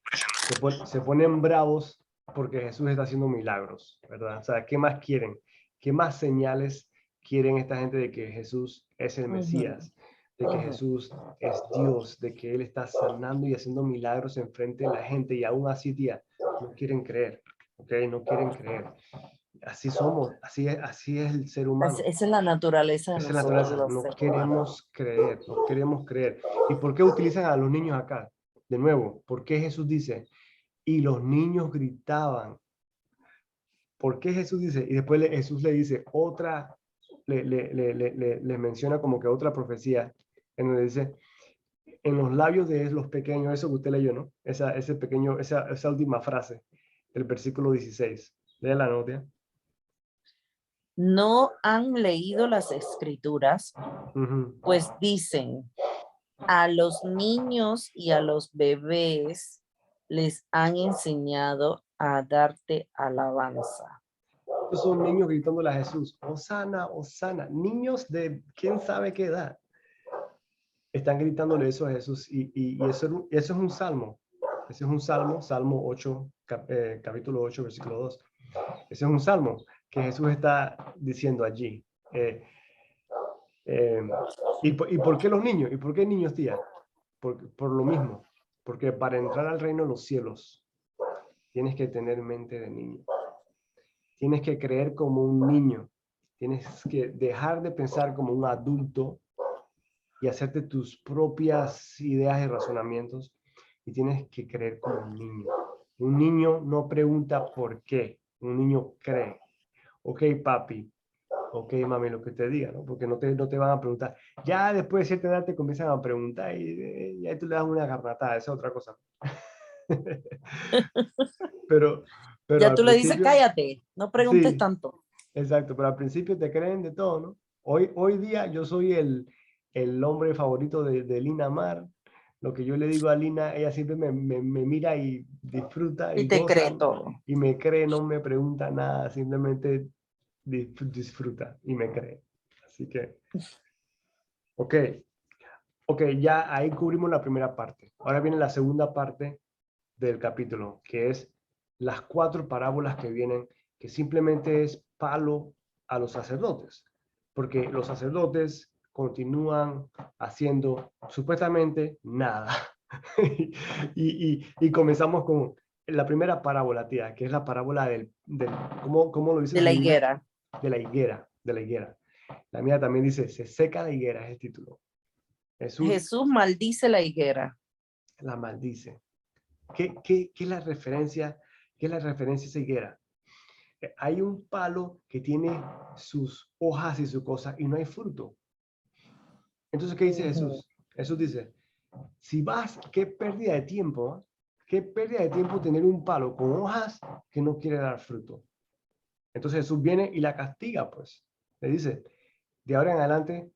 Se ponen bravos porque Jesús está haciendo milagros, ¿verdad? O sea, ¿qué más quieren? ¿Qué más señales quieren esta gente de que Jesús es el Mesías? De que Jesús es Dios, de que Él está sanando y haciendo milagros enfrente de la gente, y aún así, tía, no quieren creer, ¿ok? No quieren creer. Así somos, así es el ser humano. Esa es la naturaleza de Esa es la nosotros, naturaleza. los No seres humanos. queremos creer, no queremos creer. ¿Y por qué utilizan a los niños acá? De nuevo, ¿por qué Jesús dice? Y los niños gritaban. ¿Por qué Jesús dice? Y después Jesús le dice otra, le menciona como que otra profecía, en donde dice, en los labios de los pequeños, eso que usted leyó, ¿no? Esa última frase, el versículo 16. Lee la nota. No han leído las escrituras, Ujú. pues dicen: a los niños y a los bebés les han enseñado a darte alabanza. Estos son niños gritándole a Jesús, Hosana, Hosana. Niños de quién sabe qué edad están gritándole eso a Jesús. Y eso es un salmo. Ese es un salmo, Salmo 8, capítulo 8, versículo 2. Ese es un salmo que Jesús está diciendo allí. ¿Y por qué los niños? ¿Y por qué niños, tía? Por lo mismo. Porque para entrar al reino de los cielos tienes que tener mente de niño. Tienes que creer como un niño. Tienes que dejar de pensar como un adulto y hacerte tus propias ideas y razonamientos. Y tienes que creer como un niño. Un niño no pregunta por qué. Un niño cree. Ok, papi. Ok, mami, lo que te diga, ¿no? Porque no te van a preguntar. Ya después de cierta edad te comienzan a preguntar y ahí tú le das una garnatada. Esa es otra cosa. pero, pero Ya al tú le dices: principio, cállate, no preguntes sí. tanto. Exacto, pero al principio te creen de todo, ¿no? Hoy día yo soy el hombre favorito de Lina Mar. Lo que yo le digo a Lina, ella siempre me mira y disfruta Y y te goza cree todo. y me cree, no me pregunta nada, simplemente disfruta y me cree. Así que, ok, ya ahí cubrimos la primera parte. Ahora viene la segunda parte del capítulo, que es las 4 parábolas que vienen, que simplemente es palo a los sacerdotes, porque los sacerdotes continúan haciendo supuestamente nada. y comenzamos con la primera parábola, tía, que es la parábola ¿cómo lo dice De su la Biblia? higuera. De la higuera. La mía también dice, se seca la higuera, es el título. Jesús Jesús maldice la higuera. la maldice. ¿Qué es la referencia? ¿Qué es la referencia a esa higuera? Hay un palo que tiene sus hojas y su cosa y no hay fruto. Entonces, ¿qué dice Ujú. Jesús? Jesús dice, si vas, qué pérdida de tiempo, ¿eh? Qué pérdida de tiempo tener un palo con hojas que no quiere dar fruto. Entonces Jesús viene y la castiga, pues. Le dice, de ahora en adelante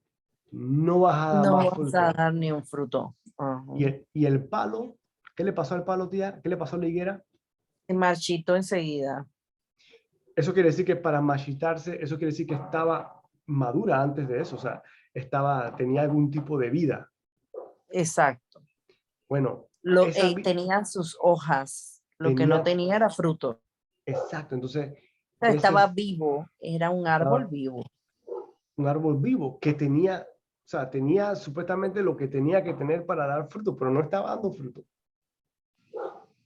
no vas a dar No más vas a fruto. dar ni un fruto. Ajá. Y el palo, ¿qué le pasó al palo, tía? ¿Qué le pasó a la higuera? Se marchitó enseguida. Eso quiere decir que para marchitarse, eso quiere decir que estaba madura antes de eso, o sea, tenía algún tipo de vida. Exacto. Bueno, esa Tenía sus hojas. Lo que no tenía, tenía era fruto. exacto, entonces, O sea, ese estaba es vivo. Era un árbol vivo. un árbol vivo que tenía, o sea, tenía supuestamente lo que tenía que tener para dar fruto, pero no estaba dando fruto.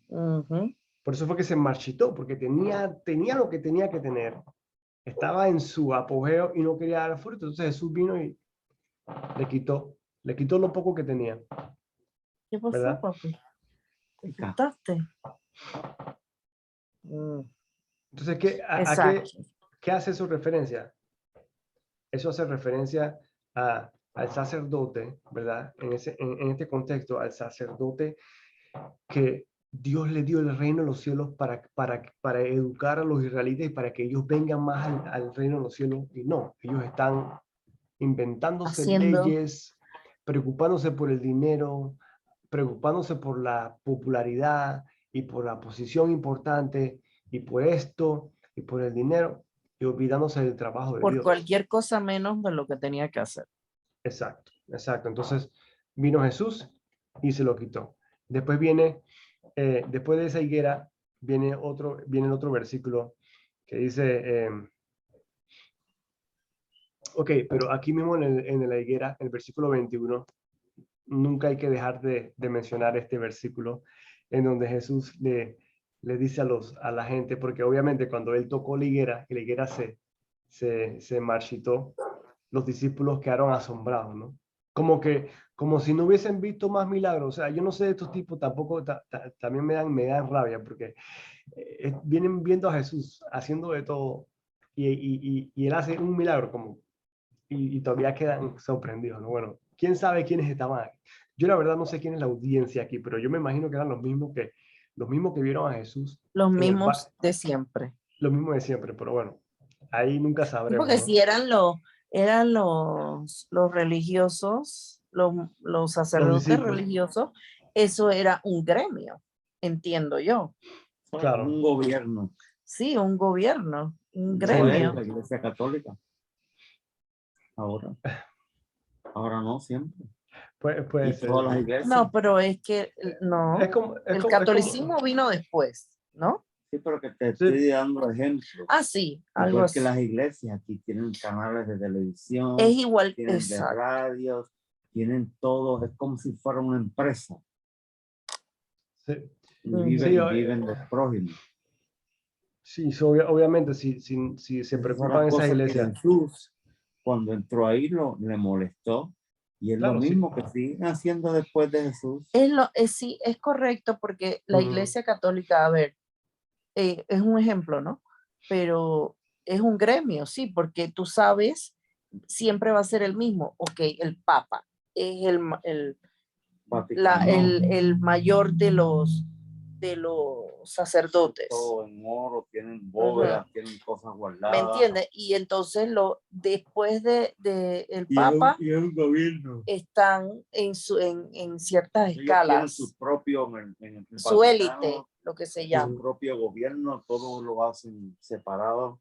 Ujú. Por eso fue que se marchitó, porque tenía lo que tenía que tener. Estaba en su apogeo y no quería dar fruto. Entonces Jesús vino y le quitó lo poco que tenía, ¿Qué pasó, ¿verdad? papi? ¿Te Pica. asustaste? Mm, Entonces, exacto. ¿qué hace eso referencia? Eso hace referencia al sacerdote, ¿verdad? En este contexto, al sacerdote que Dios le dio el reino de los cielos para educar a los israelitas y para que ellos vengan más al reino de los cielos. Y no, ellos están inventándose Haciendo, leyes, preocupándose por el dinero, preocupándose por la popularidad y por la posición importante y por esto y por el dinero y olvidándose del trabajo de por Dios. cualquier cosa menos de lo que tenía que hacer. Exacto, exacto. Entonces vino Jesús y se lo quitó. Después después de esa higuera, viene el otro versículo que dice, ok, pero aquí mismo en la higuera, el versículo 21, nunca hay que dejar de mencionar este versículo en donde Jesús le dice a la gente, porque obviamente cuando él tocó la higuera y la higuera se marchitó, los discípulos quedaron asombrados, ¿no? Como si no hubiesen visto más milagros. O sea, yo no sé de estos tipos, tampoco, también me dan rabia, porque vienen viendo a Jesús haciendo de todo y él hace un milagro y todavía quedan sorprendidos, ¿no? Bueno, quién sabe quiénes estaban aquí. Yo la verdad no sé quién es la audiencia aquí, pero yo me imagino que eran los mismos que vieron a Jesús Los en mismos de siempre. los mismos de siempre, pero bueno, ahí nunca Sí, sabremos, porque ¿no? si eran los religiosos, los Los sacerdotes discípulos, religiosos, eso era un gremio, entiendo yo. claro. Un gobierno. Sí, un gobierno, un Sí, Lo es gremio. la Iglesia Católica. Ahora. Ahora no, siempre. puede Y ser. todas las iglesias. No, pero es que no, el Es como, catolicismo vino después, ¿no? Sí, pero que te sí, estoy dando ejemplos. Ah, sí, algo Igual que así. las iglesias, aquí tienen canales de televisión, Es igual, tienen de exacto. radios, tienen todo, es como si fuera una empresa. sí, Y Ujú. sí, viven de prójimo. sí, obviamente, si se Esas son las preocupan esas cosas que iglesias, Jesús, cuando entró ahí, le molestó. Y es lo claro, sí. mismo que siguen haciendo después de Jesús. Sí, es correcto porque la Mm, Iglesia Católica, a ver, es un ejemplo, ¿no? Pero es un gremio, sí, porque tú sabes, siempre va a ser el mismo. Ok, el Papa es Vaticano, el mayor de los sacerdotes. todo en oro, tienen Ujú. bóvedas, tienen cosas ¿Me guardadas. entiendes? Y entonces después de el Y es Papa y es un gobierno. están en ciertas Ellos tienen su escalas, propio, en el su Vaticano, élite, lo que se su llama, propio gobierno, todo lo hacen separado.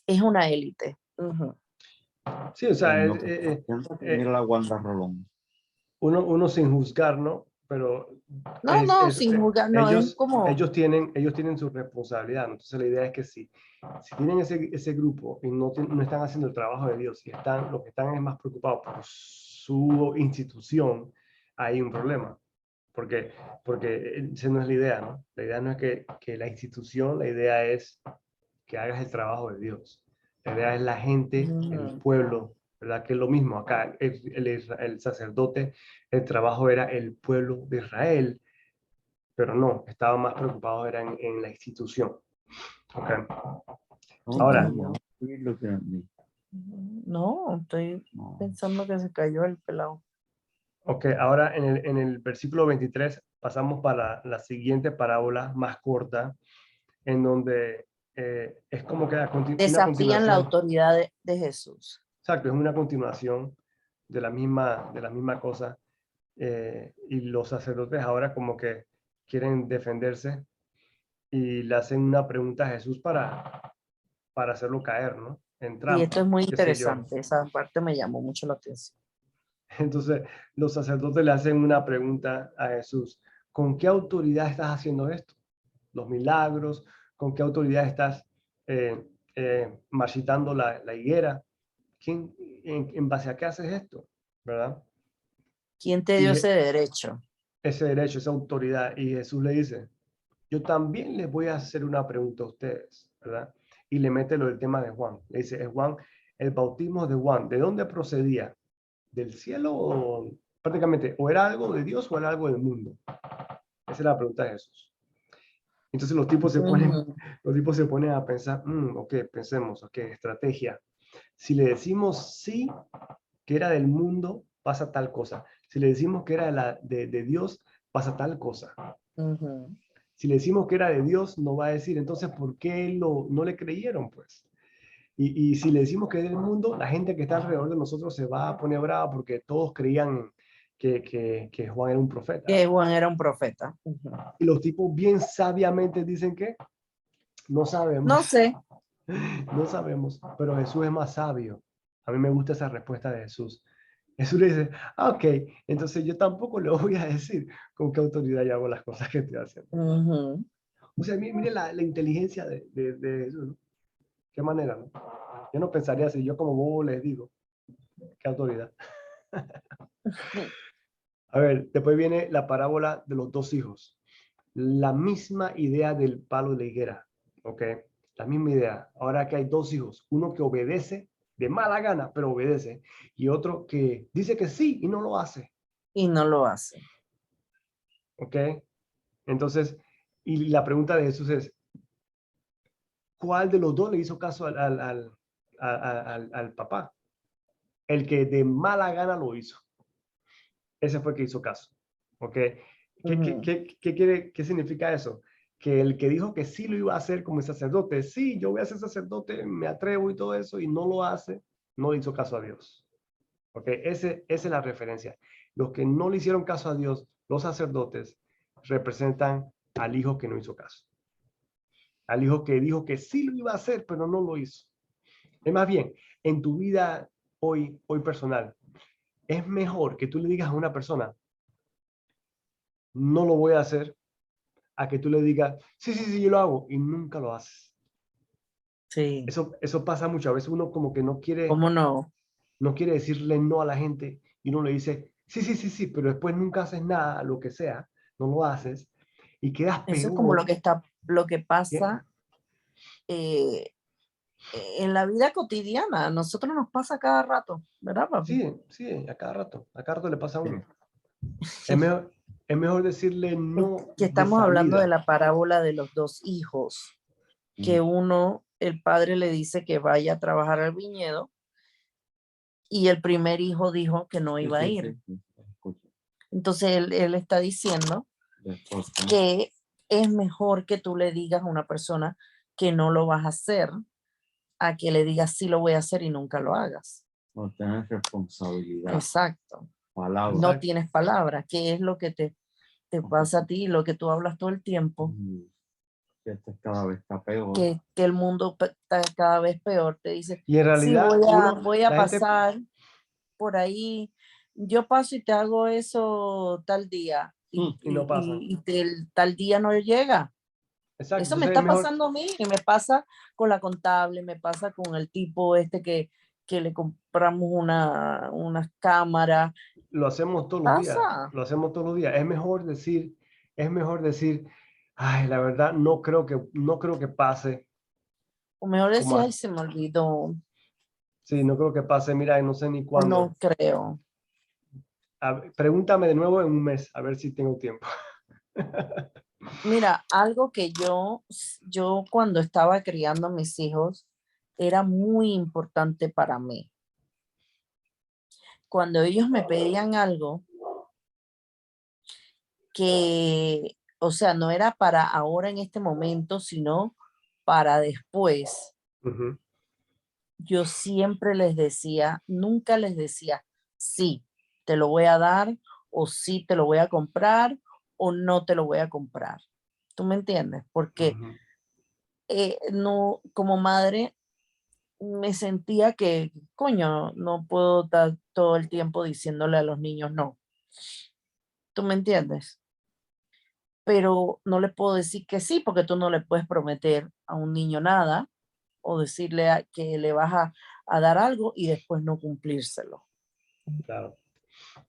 es una élite. Ujú. sí, o sea, En lo que mira la Wanda Rolón. uno sin juzgar, ¿no? Pero No, no, sin juzgar, no, es como, ellos tienen su responsabilidad, ¿no? Entonces la idea es que si tienen ese grupo y no están haciendo el trabajo de Dios, lo que están es más preocupados por su institución, hay un problema. Porque, porque esa no es la idea, ¿no? La idea no es que la institución, la idea es que hagas el trabajo de Dios. La idea es la gente, el ujú, pueblo, ¿verdad? Que es lo mismo acá, el sacerdote, el trabajo era el pueblo de Israel, pero no, estaban más preocupados era en la institución. Okay. Ahora, No, sí, lo que- no, estoy no. pensando que se cayó el pelado. Ok, ahora en el versículo 23 pasamos para la siguiente parábola más corta, en donde es como que una Desafían la continuación. autoridad de Jesús. Exacto, es una continuación de la misma cosa. Y los sacerdotes ahora como que quieren defenderse y le hacen una pregunta a Jesús para hacerlo caer, ¿no? En Y esto es trampa, muy qué sé yo. interesante. Esa parte me llamó mucho la atención. Entonces, los sacerdotes le hacen una pregunta a Jesús. ¿Con qué autoridad estás haciendo esto? Los milagros, ¿con qué autoridad estás marchitando la higuera? En base a qué haces esto? ¿Verdad? ¿Quién te dio Y ese derecho? ese derecho, esa autoridad. Y Jesús le dice, yo también les voy a hacer una pregunta a ustedes, ¿verdad? Y le mete lo del tema de Juan. Le dice, es Juan, el bautismo de Juan, ¿de dónde procedía? ¿Del cielo o prácticamente o era algo de Dios o era algo del mundo? Esa es la pregunta de Jesús. Entonces Ujú. los tipos se ponen a pensar, ok, pensemos, ok, estrategia. Si le decimos sí, que era del mundo, pasa tal cosa. Si le decimos que era de Dios, pasa tal cosa. Ujú. Si le decimos que era de Dios, no va a decir, entonces, ¿por qué no le creyeron? Pues. Y si le decimos que es del mundo, la gente que está alrededor de nosotros se va a poner brava porque todos creían que Juan era un profeta. Que Juan era un profeta. Ujú. Y los tipos bien sabiamente dicen que no sabemos, No sé. no sabemos, pero Jesús es más sabio. A mí me gusta esa respuesta de Jesús. Jesús le dice, ok, entonces yo tampoco le voy a decir con qué autoridad yo hago las cosas que estoy haciendo. Ujú. O sea, mire la inteligencia de Jesús, ¿no? Qué manera, ¿no? Yo no pensaría así, yo como bobo les digo, qué autoridad. A ver, después viene la parábola de los dos hijos. La misma idea del palo de la higuera, ¿ok? La misma idea. Ahora que hay dos hijos, uno que obedece de mala gana, pero obedece, y otro que dice que sí y no lo hace, Y no lo hace. ¿ok? Entonces, y la pregunta de Jesús es, ¿cuál de los dos le hizo caso al papá? El que de mala gana lo hizo. Ese fue el que hizo caso, ¿ok? Ujú. ¿Qué significa eso? Que el que dijo que sí lo iba a hacer como sacerdote, sí, yo voy a ser sacerdote, me atrevo y todo eso, y no lo hace, no le hizo caso a Dios. ¿Ok? Esa es la referencia. Los que no le hicieron caso a Dios, los sacerdotes, representan al hijo que no hizo caso. Al hijo que dijo que sí lo iba a hacer, pero no lo hizo. Es más bien, en tu vida hoy personal, es mejor que tú le digas a una persona, no lo voy a hacer, a que tú le digas, sí, sí, sí, yo lo hago, y nunca lo haces. Sí. Eso pasa mucho. A veces uno como que ¿Cómo no? no quiere decirle no a la gente y uno le dice, sí, sí, sí, sí, pero después nunca haces nada, lo que sea, no lo haces y quedas Eso es como peor. lo que ¿Qué? pasa eh, en la vida cotidiana. A nosotros nos pasa cada rato, ¿verdad, papi? Sí, sí, a cada rato le pasa a uno. Es mejor, es mejor decirle no Que de estamos hablando de salida. la parábola de los dos hijos, que uno, el padre le dice que vaya a trabajar al viñedo y el primer hijo dijo que no Sí, iba a sí, ir. sí, sí, escucho. Entonces él está diciendo Después, ¿no? que es mejor que tú le digas a una persona que no lo vas a hacer a que le digas sí lo voy a hacer y nunca lo hagas. No tener responsabilidad, Exacto. palabra. No Exacto. tienes palabra. ¿Qué es lo que te pasa a ti, lo que tú hablas todo el tiempo? Que esto cada vez está peor. Que el mundo está cada vez peor. Te dice, Y en sí, realidad voy a la gente, pasar por ahí. Yo paso y te hago eso tal día. y no pasa. Tal día no llega. Exacto. Eso me Entonces es está mejor, pasando a mí y me pasa con la contable, me pasa con el tipo este que le compramos unas cámaras. lo hacemos todos los días, Pasa. lo hacemos todos los días. Es mejor decir, ay, la verdad, no creo que pase O mejor como, decir, ay, se me olvidó. sí, no creo que pase, mira, no sé ni O no cuándo. creo. Pregúntame de nuevo en un mes, a ver si tengo tiempo. Mira, algo que yo cuando estaba criando a mis hijos era muy importante para mí. Cuando ellos me pedían algo, que, o sea, no era para ahora en este momento, sino para después. Ujú. Yo siempre les decía, nunca les decía, sí, te lo voy a dar, o sí, te lo voy a comprar, o no te lo voy a comprar. ¿Tú me entiendes? Porque Ujú. no, como madre, me sentía que, coño, no puedo estar todo el tiempo diciéndole a los niños no. ¿Tú me entiendes? Pero no le puedo decir que sí, porque tú no le puedes prometer a un niño nada o decirle que le vas a dar algo y después no cumplírselo. Claro.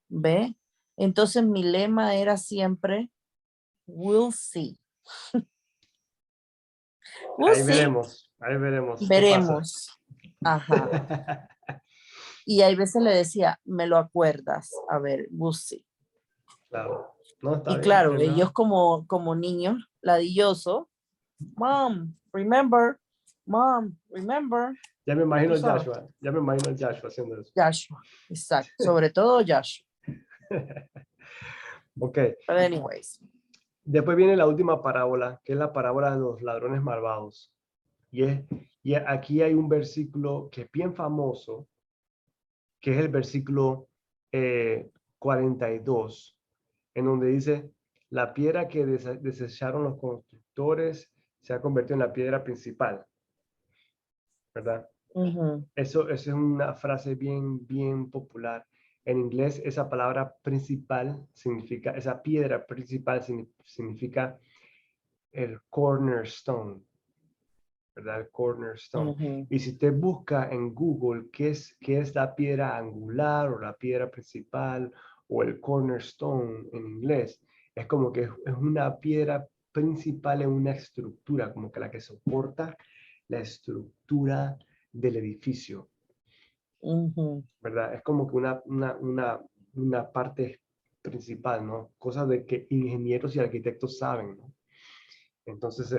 ¿Ve? Entonces mi lema era siempre, we'll see. We'll see, Ahí veremos qué pasa. veremos. Ajá. Y hay veces le decía, me lo acuerdas, a ver, we'll see. Claro. No, está Y bien, claro, es ellos mejor. como niños ladillosos, remember, mom, remember, Ya me imagino tú el sabes, Joshua, ya me imagino el Joshua haciendo eso. Joshua, exacto, sobre todo Joshua. Ok, But anyways, después viene la última parábola, que es la parábola de los ladrones malvados. Y aquí hay un versículo que es bien famoso, que es el versículo 42, en donde dice, la piedra que desecharon los constructores se ha convertido en la piedra principal, ¿verdad? ujú, Eso es una frase bien popular. En inglés, esa palabra principal significa, esa piedra principal significa el cornerstone, ¿verdad? El cornerstone. ujú, Y si usted busca en Google qué es la piedra angular o la piedra principal o el cornerstone en inglés, es como que es una piedra principal en una estructura, como que la que soporta la estructura del edificio, ujú, ¿verdad? Es como que una parte principal, ¿no? Cosas de que ingenieros y arquitectos saben, ¿no? Entonces,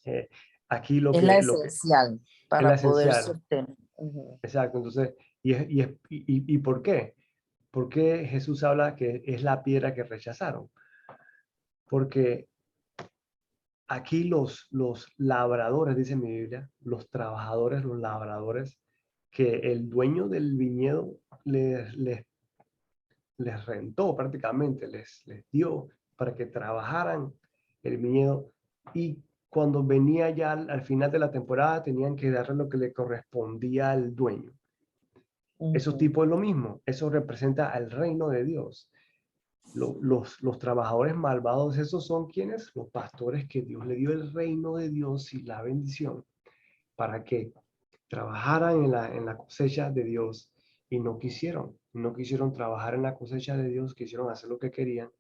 eh, aquí es la lo que esencial es la para poder esencial, sostener. Ujú, exacto. Entonces, ¿y por qué? ¿Por qué Jesús habla que es la piedra que rechazaron? Porque aquí los labradores, dice mi Biblia, los trabajadores, los labradores, que el dueño del viñedo les rentó prácticamente, les dio para que trabajaran el viñedo y cuando venía ya al final de la temporada tenían que darle lo que le correspondía al dueño. Esos ujú, tipos es lo mismo, eso representa al reino de Dios. Los trabajadores malvados, esos son quienes, los pastores que Dios le dio el reino de Dios y la bendición para que trabajaran en la cosecha de Dios y no quisieron trabajar en la cosecha de Dios, quisieron hacer lo que querían.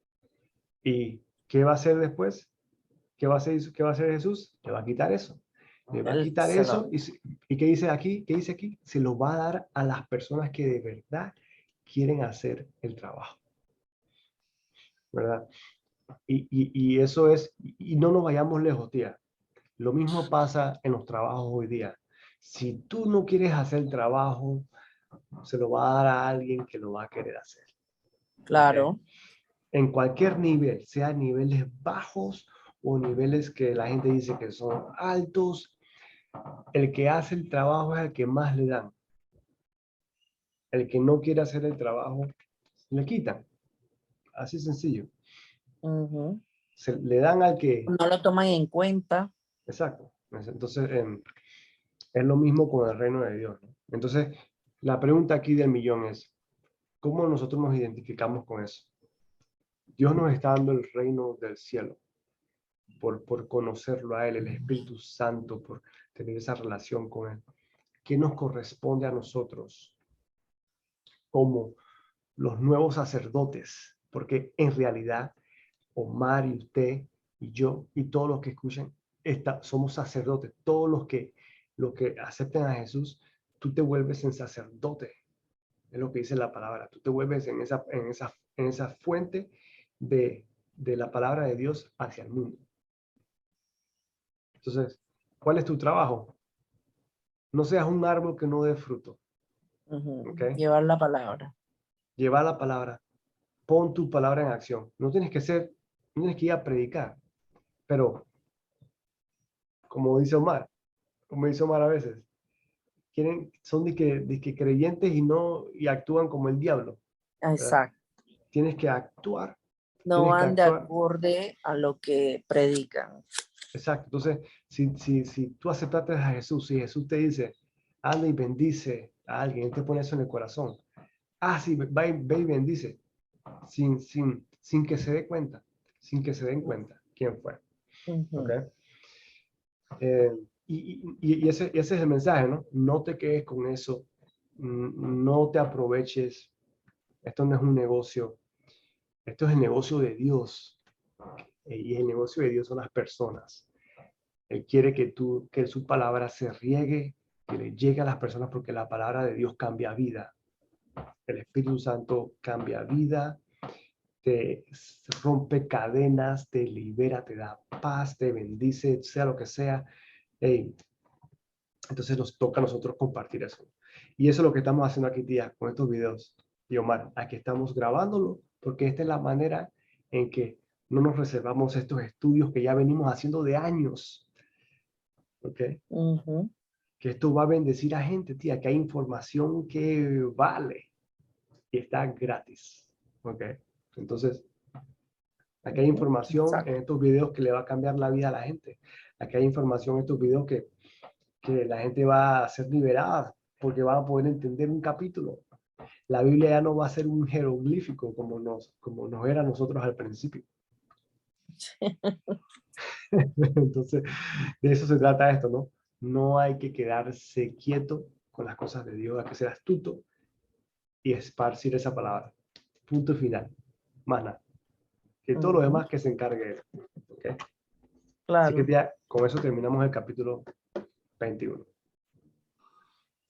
¿Y qué va a hacer después? Qué va a hacer Jesús? Le va a quitar eso. Le va a quitar se eso lo- y ¿qué dice aquí? ¿Qué dice aquí? Se lo va a dar a las personas que de verdad quieren hacer el trabajo, ¿verdad? Y eso es, y no nos vayamos lejos, tía. Lo mismo pasa en los trabajos hoy día. Si tú no quieres hacer el trabajo, se lo va a dar a alguien que lo va a querer hacer. ¿Ok? claro. En cualquier nivel, sea niveles bajos o niveles que la gente dice que son altos, el que hace el trabajo es el que más le dan. El que no quiere hacer el trabajo, le quitan. Así sencillo. Ujú. Le dan al que... No lo toman en cuenta. Exacto. Entonces, es lo mismo con el reino de Dios, ¿no? Entonces, la pregunta aquí del millón es, ¿cómo nosotros nos identificamos con eso? Dios nos está dando el reino del cielo por conocerlo a Él, el Espíritu Santo, por tener esa relación con Él. ¿Qué nos corresponde a nosotros como los nuevos sacerdotes? Porque en realidad, Omar y usted y yo y todos los que escuchan, somos sacerdotes. Todos los que acepten a Jesús, tú te vuelves en sacerdote. Es lo que dice la palabra. Tú te vuelves en esa fuente de la palabra de Dios hacia el mundo. Entonces, ¿cuál es tu trabajo? No seas un árbol que no dé fruto. Ujú, ¿Ok? llevar la palabra. Lleva la palabra. pon tu palabra en acción. No tienes que ir a predicar, pero como dice Omar a veces, son de que creyentes y actúan como el diablo, ¿verdad? Exacto. Tienes que actuar, No tienes que van de actuar. acorde a lo que predican. Exacto. Entonces, si tú aceptaste a Jesús, si Jesús te dice, anda y bendice a alguien, Él te pone eso en el corazón. Ah, sí, ve y bendice, sin que se dé cuenta, sin que se den cuenta quién fue. ¿Ok? Ujú. Y ese es el mensaje, ¿no? No te quedes con eso, no te aproveches. Esto no es un negocio, esto es el negocio de Dios. Y el negocio de Dios son las personas. Él quiere que su palabra se riegue, que le llegue a las personas, porque la palabra de Dios cambia vida. El Espíritu Santo cambia vida, te rompe cadenas, te libera, te da paz, te bendice, sea lo que sea. Hey, entonces nos toca a nosotros compartir eso. Y eso es lo que estamos haciendo aquí, tía, con estos videos. Y Omar, aquí estamos grabándolo, porque esta es la manera en que no nos reservamos estos estudios que ya venimos haciendo de años. ¿Ok? Ujú. Que esto va a bendecir a gente, tía, que hay información que vale y está gratis. ¿Ok? Entonces, aquí hay Ujú. información en Exacto. estos videos que le va a cambiar la vida a la gente. Aquí hay información en estos videos que la gente va a ser liberada porque va a poder entender un capítulo. La Biblia ya no va a ser un jeroglífico como nos era a nosotros al principio. Entonces, de eso se trata esto, ¿no? No hay que quedarse quieto con las cosas de Dios, hay que ser astuto y esparcir esa palabra. Punto final. Más nada. Que todo lo Ujú. demás que se encargue él. ¿Okay? Así que Claro. ya con eso terminamos el capítulo 21.